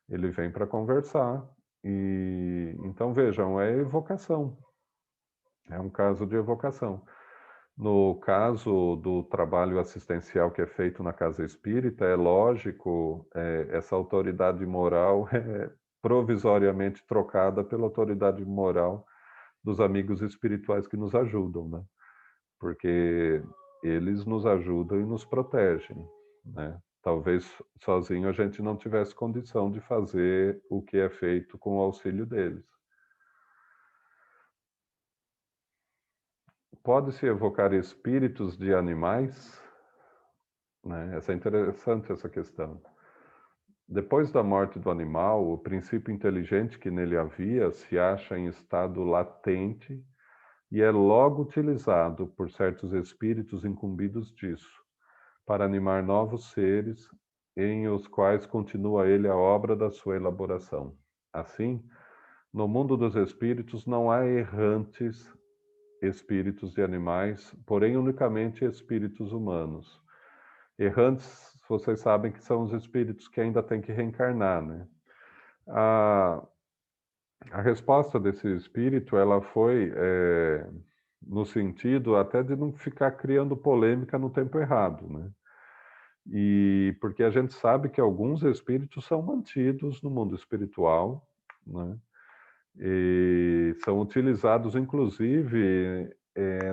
Ele vem para conversar. E então vejam, é evocação. É um caso de evocação. No caso do trabalho assistencial que é feito na casa espírita, é lógico, essa autoridade moral é provisoriamente trocada pela autoridade moral dos amigos espirituais que nos ajudam, né? Porque eles nos ajudam e nos protegem, né? Talvez sozinho a gente não tivesse condição de fazer o que é feito com o auxílio deles. Pode-se evocar espíritos de animais, né? É interessante essa questão. Depois da morte do animal, o princípio inteligente que nele havia se acha em estado latente e é logo utilizado por certos espíritos incumbidos disso, para animar novos seres em os quais continua ele a obra da sua elaboração. Assim, no mundo dos espíritos não há errantes espíritos de animais, porém unicamente espíritos humanos. Errantes, vocês sabem que são os espíritos que ainda têm que reencarnar, né? A resposta desse espírito, ela foi no sentido até de não ficar criando polêmica no tempo errado, né? E porque a gente sabe que alguns espíritos são mantidos no mundo espiritual, né? E são utilizados, inclusive,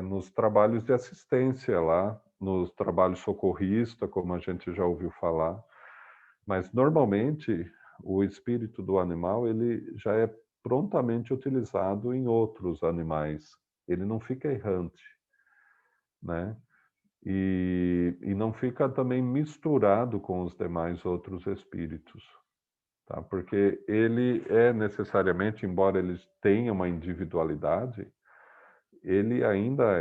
nos trabalhos de assistência lá, nos trabalhos socorrista, como a gente já ouviu falar. Mas, normalmente, o espírito do animal, ele já é prontamente utilizado em outros animais. Ele não fica errante, né? E não fica também misturado com os demais outros espíritos, tá? Porque ele é necessariamente, embora ele tenha uma individualidade, ele ainda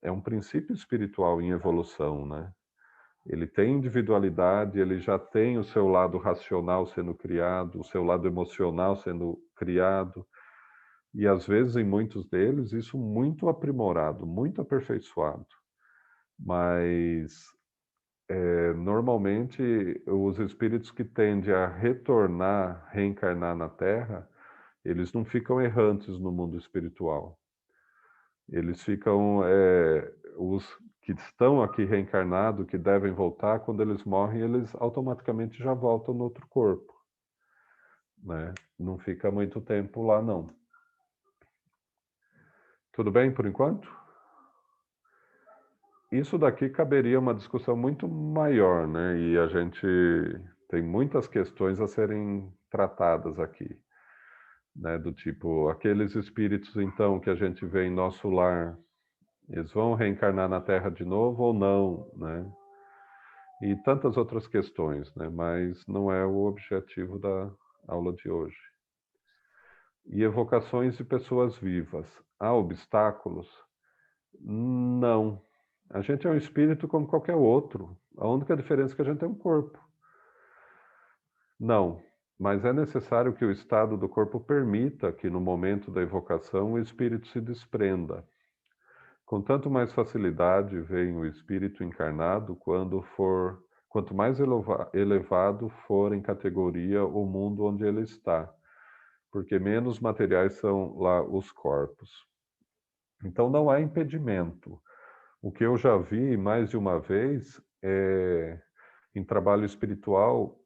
é um princípio espiritual em evolução, né? Ele tem individualidade, ele já tem o seu lado racional sendo criado, o seu lado emocional sendo criado, e às vezes em muitos deles isso muito aprimorado, muito aperfeiçoado. Mas normalmente os espíritos que tendem a retornar, reencarnar na Terra, eles não ficam errantes no mundo espiritual. Eles ficam, os que estão aqui reencarnados, que devem voltar, quando eles morrem, eles automaticamente já voltam no outro corpo, né? Não fica muito tempo lá, não. Tudo bem por enquanto? Isso daqui caberia uma discussão muito maior, né? E a gente tem muitas questões a serem tratadas aqui, né? Do tipo, aqueles espíritos, então, que a gente vê em nosso lar, eles vão reencarnar na Terra de novo ou não, né? E tantas outras questões, né? Mas não é o objetivo da aula de hoje. E evocações de pessoas vivas. Há obstáculos? Não. A gente é um espírito como qualquer outro. A única diferença é que a gente tem um corpo. Não. Mas é necessário que o estado do corpo permita que no momento da evocação o espírito se desprenda. Com tanto mais facilidade vem o espírito encarnado quanto mais elevado for em categoria o mundo onde ele está, porque menos materiais são lá os corpos. Então não há impedimento. O que eu já vi mais de uma vez em trabalho espiritual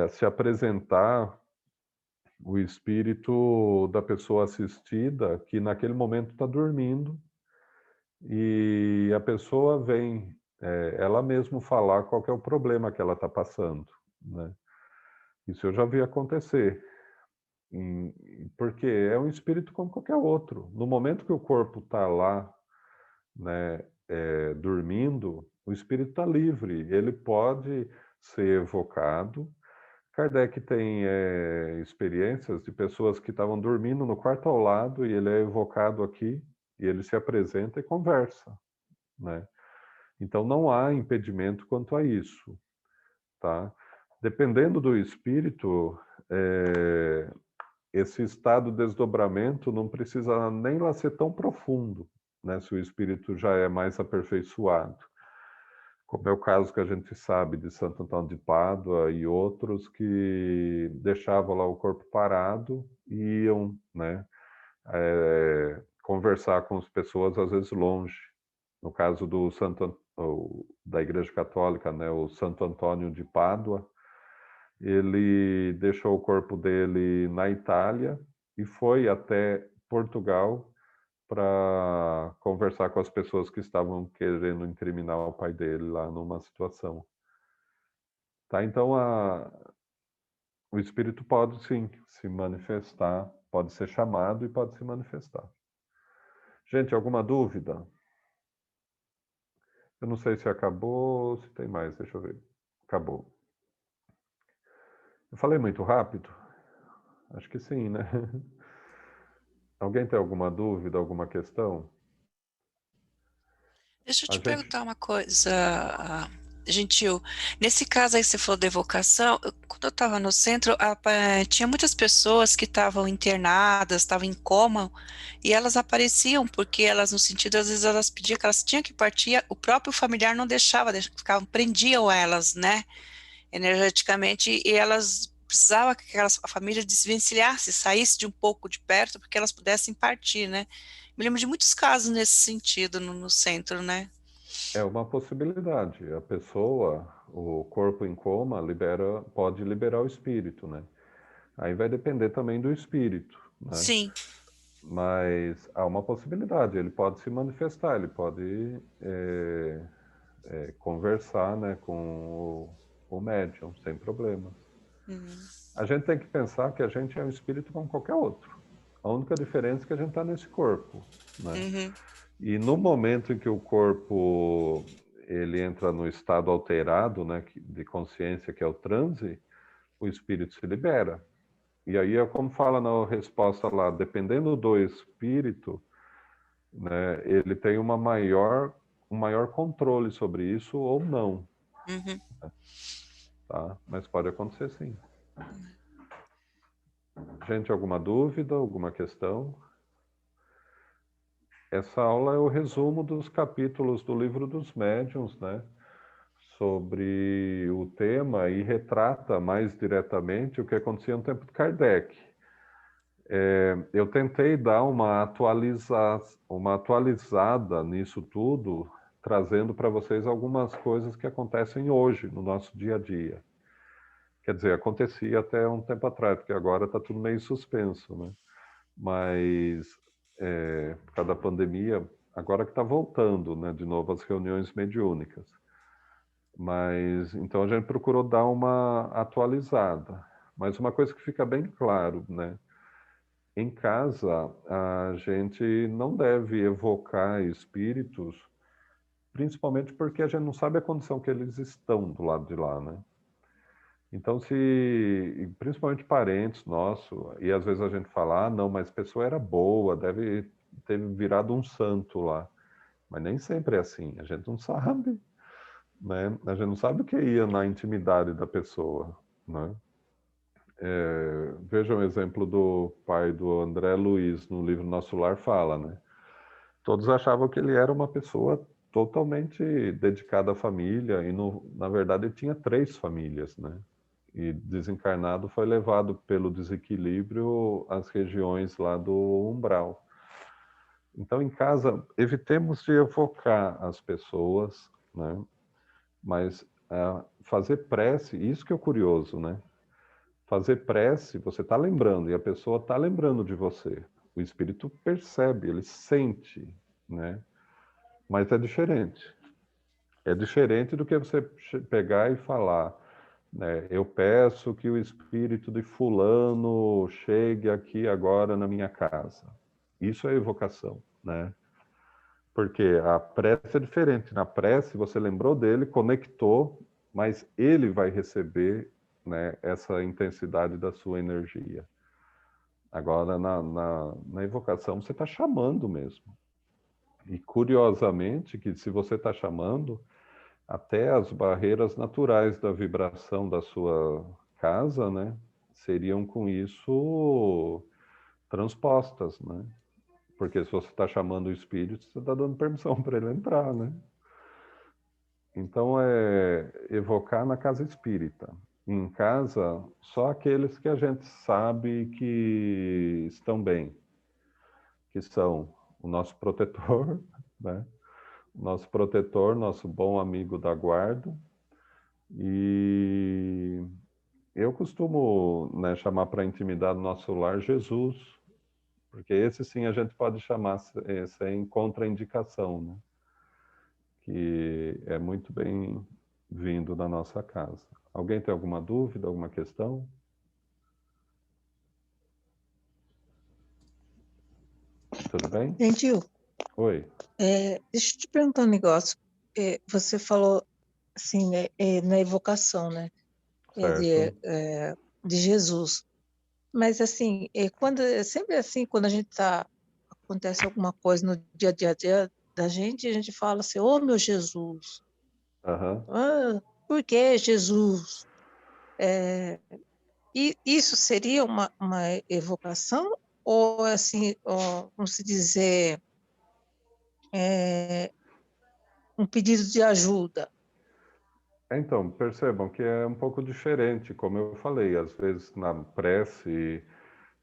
se apresentar o espírito da pessoa assistida que naquele momento está dormindo e a pessoa vem, ela mesma falar qual que é o problema que ela está passando, né? Isso eu já vi acontecer, porque é um espírito como qualquer outro. No momento que o corpo está lá, né, dormindo, o espírito está livre, ele pode ser evocado. Kardec tem experiências de pessoas que estavam dormindo no quarto ao lado e ele é evocado aqui, e ele se apresenta e conversa, né? Então não há impedimento quanto a isso, tá? Dependendo do espírito, esse estado de desdobramento não precisa nem lá ser tão profundo, né? Se o espírito já é mais aperfeiçoado. Como é o caso que a gente sabe de Santo Antônio de Pádua e outros que deixavam lá o corpo parado e iam, né, conversar com as pessoas, às vezes longe. No caso do da Igreja Católica, né, o Santo Antônio de Pádua, ele deixou o corpo dele na Itália e foi até Portugal para conversar com as pessoas que estavam querendo incriminar o pai dele lá numa situação. Tá? Então, o espírito pode sim se manifestar, pode ser chamado e pode se manifestar. Gente, alguma dúvida? Eu não sei se acabou, se tem mais, deixa eu ver. Acabou. Eu falei muito rápido? Acho que sim, né? Alguém tem alguma dúvida, alguma questão? Deixa eu te perguntar uma coisa, Gentil. Nesse caso aí que você falou de evocação, quando eu estava no centro, tinha muitas pessoas que estavam internadas, estavam em coma, e elas apareciam, porque elas, no sentido, às vezes elas pediam que elas tinham que partir, o próprio familiar não deixava, prendiam elas, né, energeticamente, e elas precisavam que a família desvencilhasse, saísse de um pouco de perto, porque elas pudessem partir, né. Me lembro de muitos casos nesse sentido no centro, né. É uma possibilidade. A pessoa, o corpo em coma, pode liberar o espírito, né? Aí vai depender também do espírito, né? Sim. Mas há uma possibilidade. Ele pode se manifestar, ele pode conversar, né, com o médium, sem problemas. A gente tem que pensar que a gente é um espírito como qualquer outro. A única diferença é que a gente está nesse corpo, né? E no momento em que o corpo ele entra no estado alterado, né, de consciência, que é o transe, o espírito se libera. E aí é como fala na resposta lá, dependendo do espírito, né, ele tem um maior controle sobre isso ou não. Tá? Mas pode acontecer sim. Gente, alguma dúvida, alguma questão? Essa aula é o resumo dos capítulos do Livro dos Médiuns, né? Sobre o tema e retrata mais diretamente o que acontecia no tempo de Kardec. Eu tentei dar uma atualizada nisso tudo, trazendo para vocês algumas coisas que acontecem hoje, no nosso dia a dia. Quer dizer, acontecia até um tempo atrás, porque agora está tudo meio suspenso, né? Mas, por causa da pandemia, agora que está voltando, né, de novo as reuniões mediúnicas. Mas, então a gente procurou dar uma atualizada. Mas uma coisa que fica bem claro, né? Em casa, a gente não deve evocar espíritos, principalmente porque a gente não sabe a condição que eles estão do lado de lá, né? Então, principalmente parentes nossos, e às vezes a gente fala, não, mas a pessoa era boa, deve ter virado um santo lá. Mas nem sempre é assim, a gente não sabe, né? A gente não sabe o que ia na intimidade da pessoa, né? Veja um exemplo do pai do André Luiz, no livro Nosso Lar fala, né? Todos achavam que ele era uma pessoa totalmente dedicada à família, e na verdade ele tinha 3 famílias, né? E desencarnado foi levado pelo desequilíbrio às regiões lá do umbral. Então, em casa, evitemos de evocar as pessoas, né? Mas fazer prece, isso que é o curioso, né? Fazer prece, você está lembrando, e a pessoa está lembrando de você. O espírito percebe, ele sente, né? Mas é diferente. É diferente do que você pegar e falar, né? Eu peço que o espírito de fulano chegue aqui agora na minha casa. Isso é evocação, né? Porque a prece é diferente. Na prece, você lembrou dele, conectou, mas ele vai receber, né, essa intensidade da sua energia. Agora, na evocação, você está chamando mesmo. E, curiosamente, que se você está chamando, até as barreiras naturais da vibração da sua casa, né, seriam com isso transpostas, né? Porque se você está chamando o espírito, você está dando permissão para ele entrar, né? Então, é evocar na casa espírita. Em casa, só aqueles que a gente sabe que estão bem, que são o nosso protetor, né? Nosso protetor, nosso bom amigo da guarda. E eu costumo, né, chamar para intimidade do nosso lar Jesus, porque esse sim a gente pode chamar sem contraindicação, né? Que é muito bem-vindo na nossa casa. Alguém tem alguma dúvida, alguma questão? Tudo bem? Gentil, Oi. deixa eu te perguntar um negócio. Você falou assim, né, na evocação, né, Certo. de Jesus. Mas assim, é sempre assim, quando acontece alguma coisa no dia a dia da gente, a gente fala assim, ô meu Jesus, Aham. por que Jesus? E isso seria uma evocação ou assim, vamos se dizer, um pedido de ajuda? Então, percebam que é um pouco diferente, como eu falei, às vezes na prece,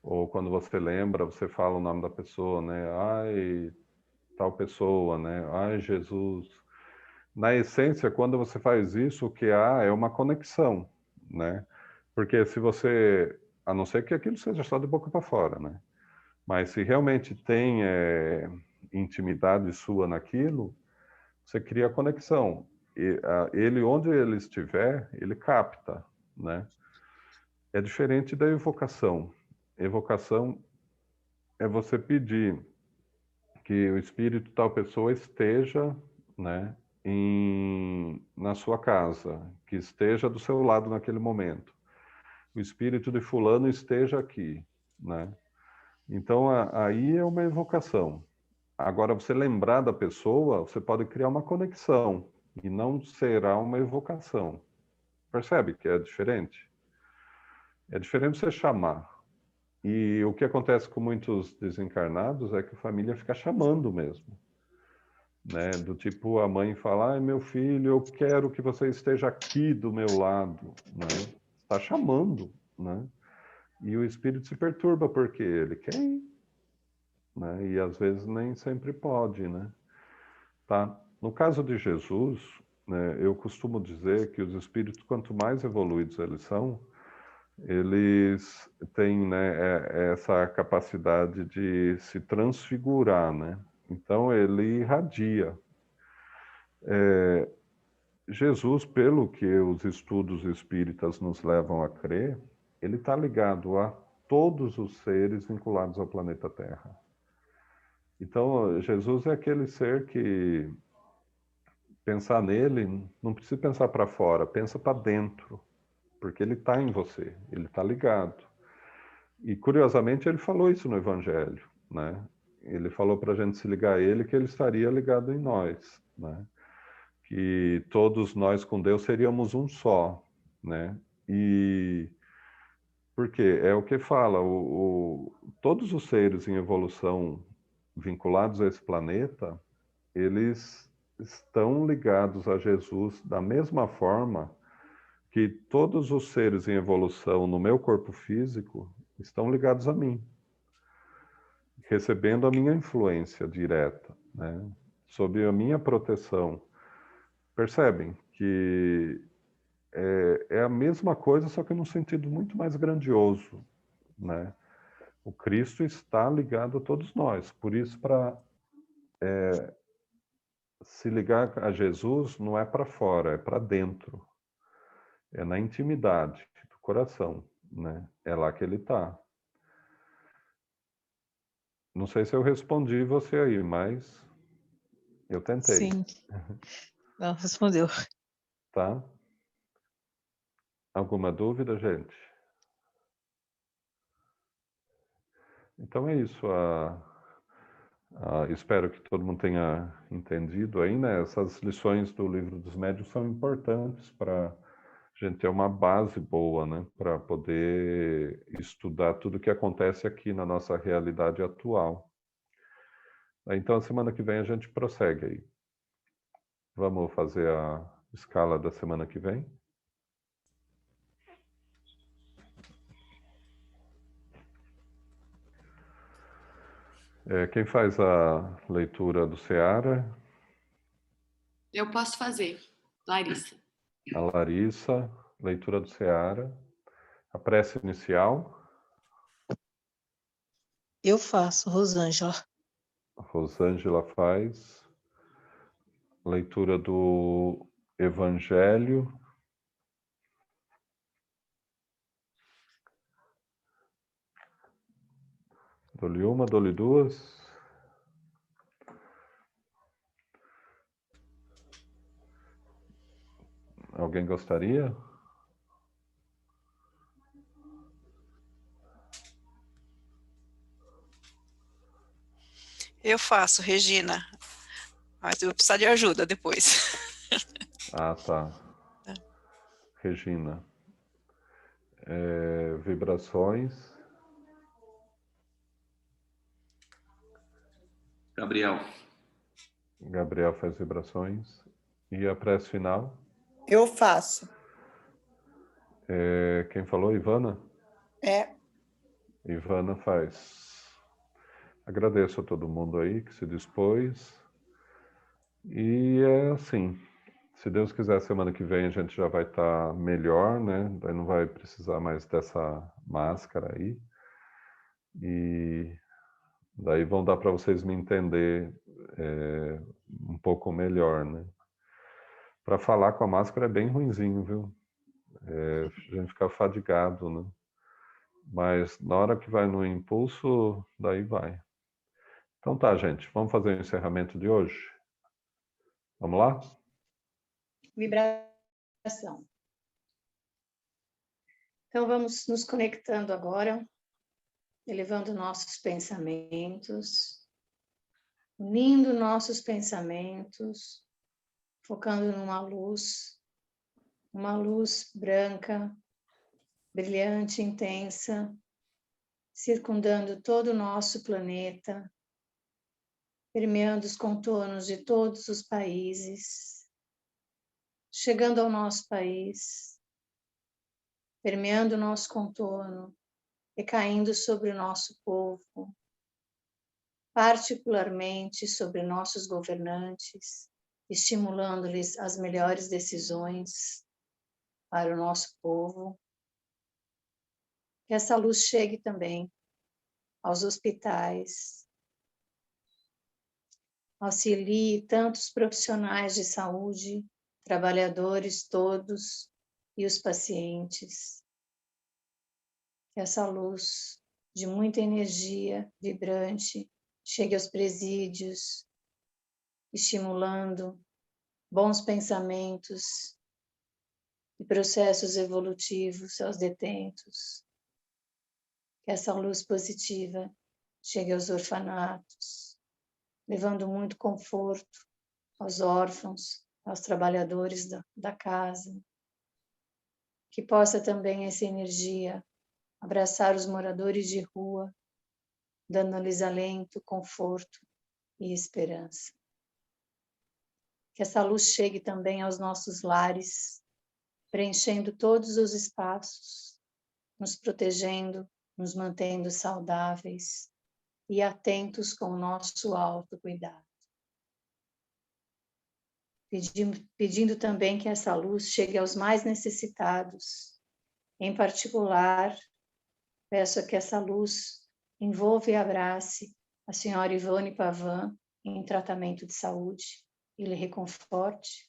ou quando você lembra, você fala o nome da pessoa, né? Ai, tal pessoa, né? Ai, Jesus. Na essência, quando você faz isso, o que há é uma conexão, né? Porque se você, a não ser que aquilo seja só de boca para fora, né? Mas se realmente tem intimidade sua naquilo, você cria conexão. E, ele, onde ele estiver, ele capta, né? É diferente da evocação. Evocação é você pedir que o espírito de tal pessoa esteja, né, na sua casa, que esteja do seu lado naquele momento. O espírito de fulano esteja aqui, né? Então, aí é uma evocação. Agora, você lembrar da pessoa, você pode criar uma conexão e não será uma evocação. Percebe que é diferente? É diferente você chamar. E o que acontece com muitos desencarnados é que a família fica chamando mesmo, né? Do tipo, a mãe fala, ai, meu filho, eu quero que você esteja aqui do meu lado, né? Está chamando, né? E o espírito se perturba porque ele quer ir, né? E às vezes nem sempre pode, né? Tá? No caso de Jesus, né, eu costumo dizer que os espíritos, quanto mais evoluídos eles são, eles têm, né, essa capacidade de se transfigurar, né? Então ele irradia. Jesus, pelo que os estudos espíritas nos levam a crer, ele está ligado a todos os seres vinculados ao planeta Terra. Então, Jesus é aquele ser que pensar nele, não precisa pensar para fora, pensa para dentro, porque ele está em você, ele está ligado. E, curiosamente, ele falou isso no Evangelho, né? Ele falou para a gente se ligar a ele, que ele estaria ligado em nós, né? Que todos nós com Deus seríamos um só, né? E porque é o que fala, todos os seres em evolução vinculados a esse planeta, eles estão ligados a Jesus da mesma forma que todos os seres em evolução no meu corpo físico estão ligados a mim, recebendo a minha influência direta, né? Sob a minha proteção. Percebem que é a mesma coisa, só que num sentido muito mais grandioso, né? O Cristo está ligado a todos nós. Por isso, para se ligar a Jesus não é para fora, é para dentro. É na intimidade do coração, né? É lá que ele está. Não sei se eu respondi você aí, mas eu tentei. Sim. Não, respondeu. Tá? Alguma dúvida, gente? Então é isso. Espero que todo mundo tenha entendido aí, né? Essas lições do Livro dos Médiuns são importantes para a gente ter uma base boa, né? Para poder estudar tudo o que acontece aqui na nossa realidade atual. Então, a semana que vem a gente prossegue aí. Vamos fazer a escala da semana que vem? Quem faz a leitura do Seara? Eu posso fazer, Larissa. A Larissa, leitura do Seara. A prece inicial. Eu faço, Rosângela. A Rosângela faz. Leitura do Evangelho. Dou-lhe uma, dou-lhe duas. Alguém gostaria? Eu faço, Regina. Mas eu vou precisar de ajuda depois. Ah, tá. Regina. Vibrações. Gabriel. Gabriel faz vibrações. E a prece final? Eu faço. Quem falou? Ivana? Ivana faz. Agradeço a todo mundo aí que se dispôs. E é assim, se Deus quiser, semana que vem a gente já vai estar melhor, né? Daí não vai precisar mais dessa máscara aí. E daí vão dar para vocês me entender um pouco melhor, né? Para falar com a máscara é bem ruinzinho, viu? A gente fica fadigado, né? Mas na hora que vai no impulso, daí vai. Então tá, gente, vamos fazer o encerramento de hoje? Vamos lá? Vibração. Então, vamos nos conectando agora, elevando nossos pensamentos, unindo nossos pensamentos, focando numa luz, uma luz branca, brilhante, intensa, circundando todo o nosso planeta, permeando os contornos de todos os países, chegando ao nosso país, permeando o nosso contorno, recaindo sobre o nosso povo, particularmente sobre nossos governantes, estimulando-lhes as melhores decisões para o nosso povo. Que essa luz chegue também aos hospitais, auxilie tantos profissionais de saúde, trabalhadores todos e os pacientes. Que essa luz de muita energia vibrante chegue aos presídios, estimulando bons pensamentos e processos evolutivos aos detentos. Que essa luz positiva chegue aos orfanatos, levando muito conforto aos órfãos, aos trabalhadores da casa. Que possa também essa energia abraçar os moradores de rua, dando-lhes alento, conforto e esperança. Que essa luz chegue também aos nossos lares, preenchendo todos os espaços, nos protegendo, nos mantendo saudáveis e atentos com o nosso autocuidado. Pedindo também que essa luz chegue aos mais necessitados. Em particular, peço que essa luz envolva e abrace a senhora Ivone Pavan em tratamento de saúde, Ele reconforte,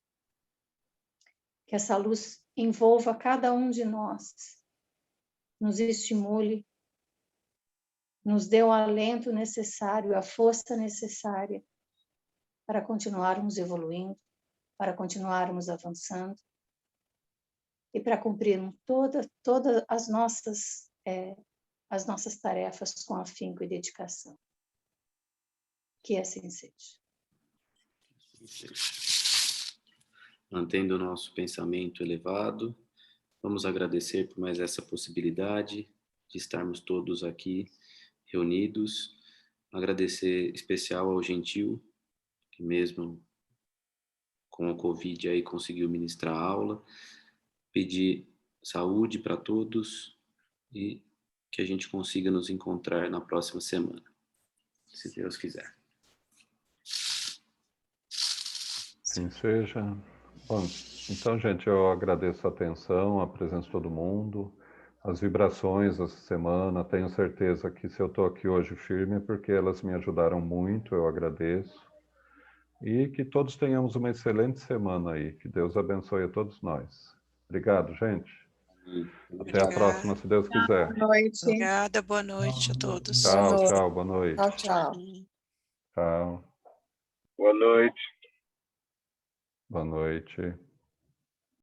que essa luz envolva cada um de nós, nos estimule, nos dê o alento necessário, a força necessária para continuarmos evoluindo, para continuarmos avançando e para cumprirmos todas as nossas tarefas com afinco e dedicação. Que assim seja. Mantendo o nosso pensamento elevado, vamos agradecer por mais essa possibilidade de estarmos todos aqui reunidos. Agradecer especial ao Gentil, que mesmo com o Covid aí conseguiu ministrar a aula. Pedir saúde para todos e que a gente consiga nos encontrar na próxima semana, se Deus quiser. Assim seja. Bom, então, gente, eu agradeço a atenção, a presença de todo mundo, as vibrações essa semana. Tenho certeza que se eu estou aqui hoje firme é porque elas me ajudaram muito, eu agradeço. E que todos tenhamos uma excelente semana aí. Que Deus abençoe a todos nós. Obrigado, gente. Até a próxima, se Deus quiser. Boa noite. Obrigada, boa noite a todos. Tchau, tchau, boa noite. Tchau, tchau. Tchau. Boa noite. Boa noite.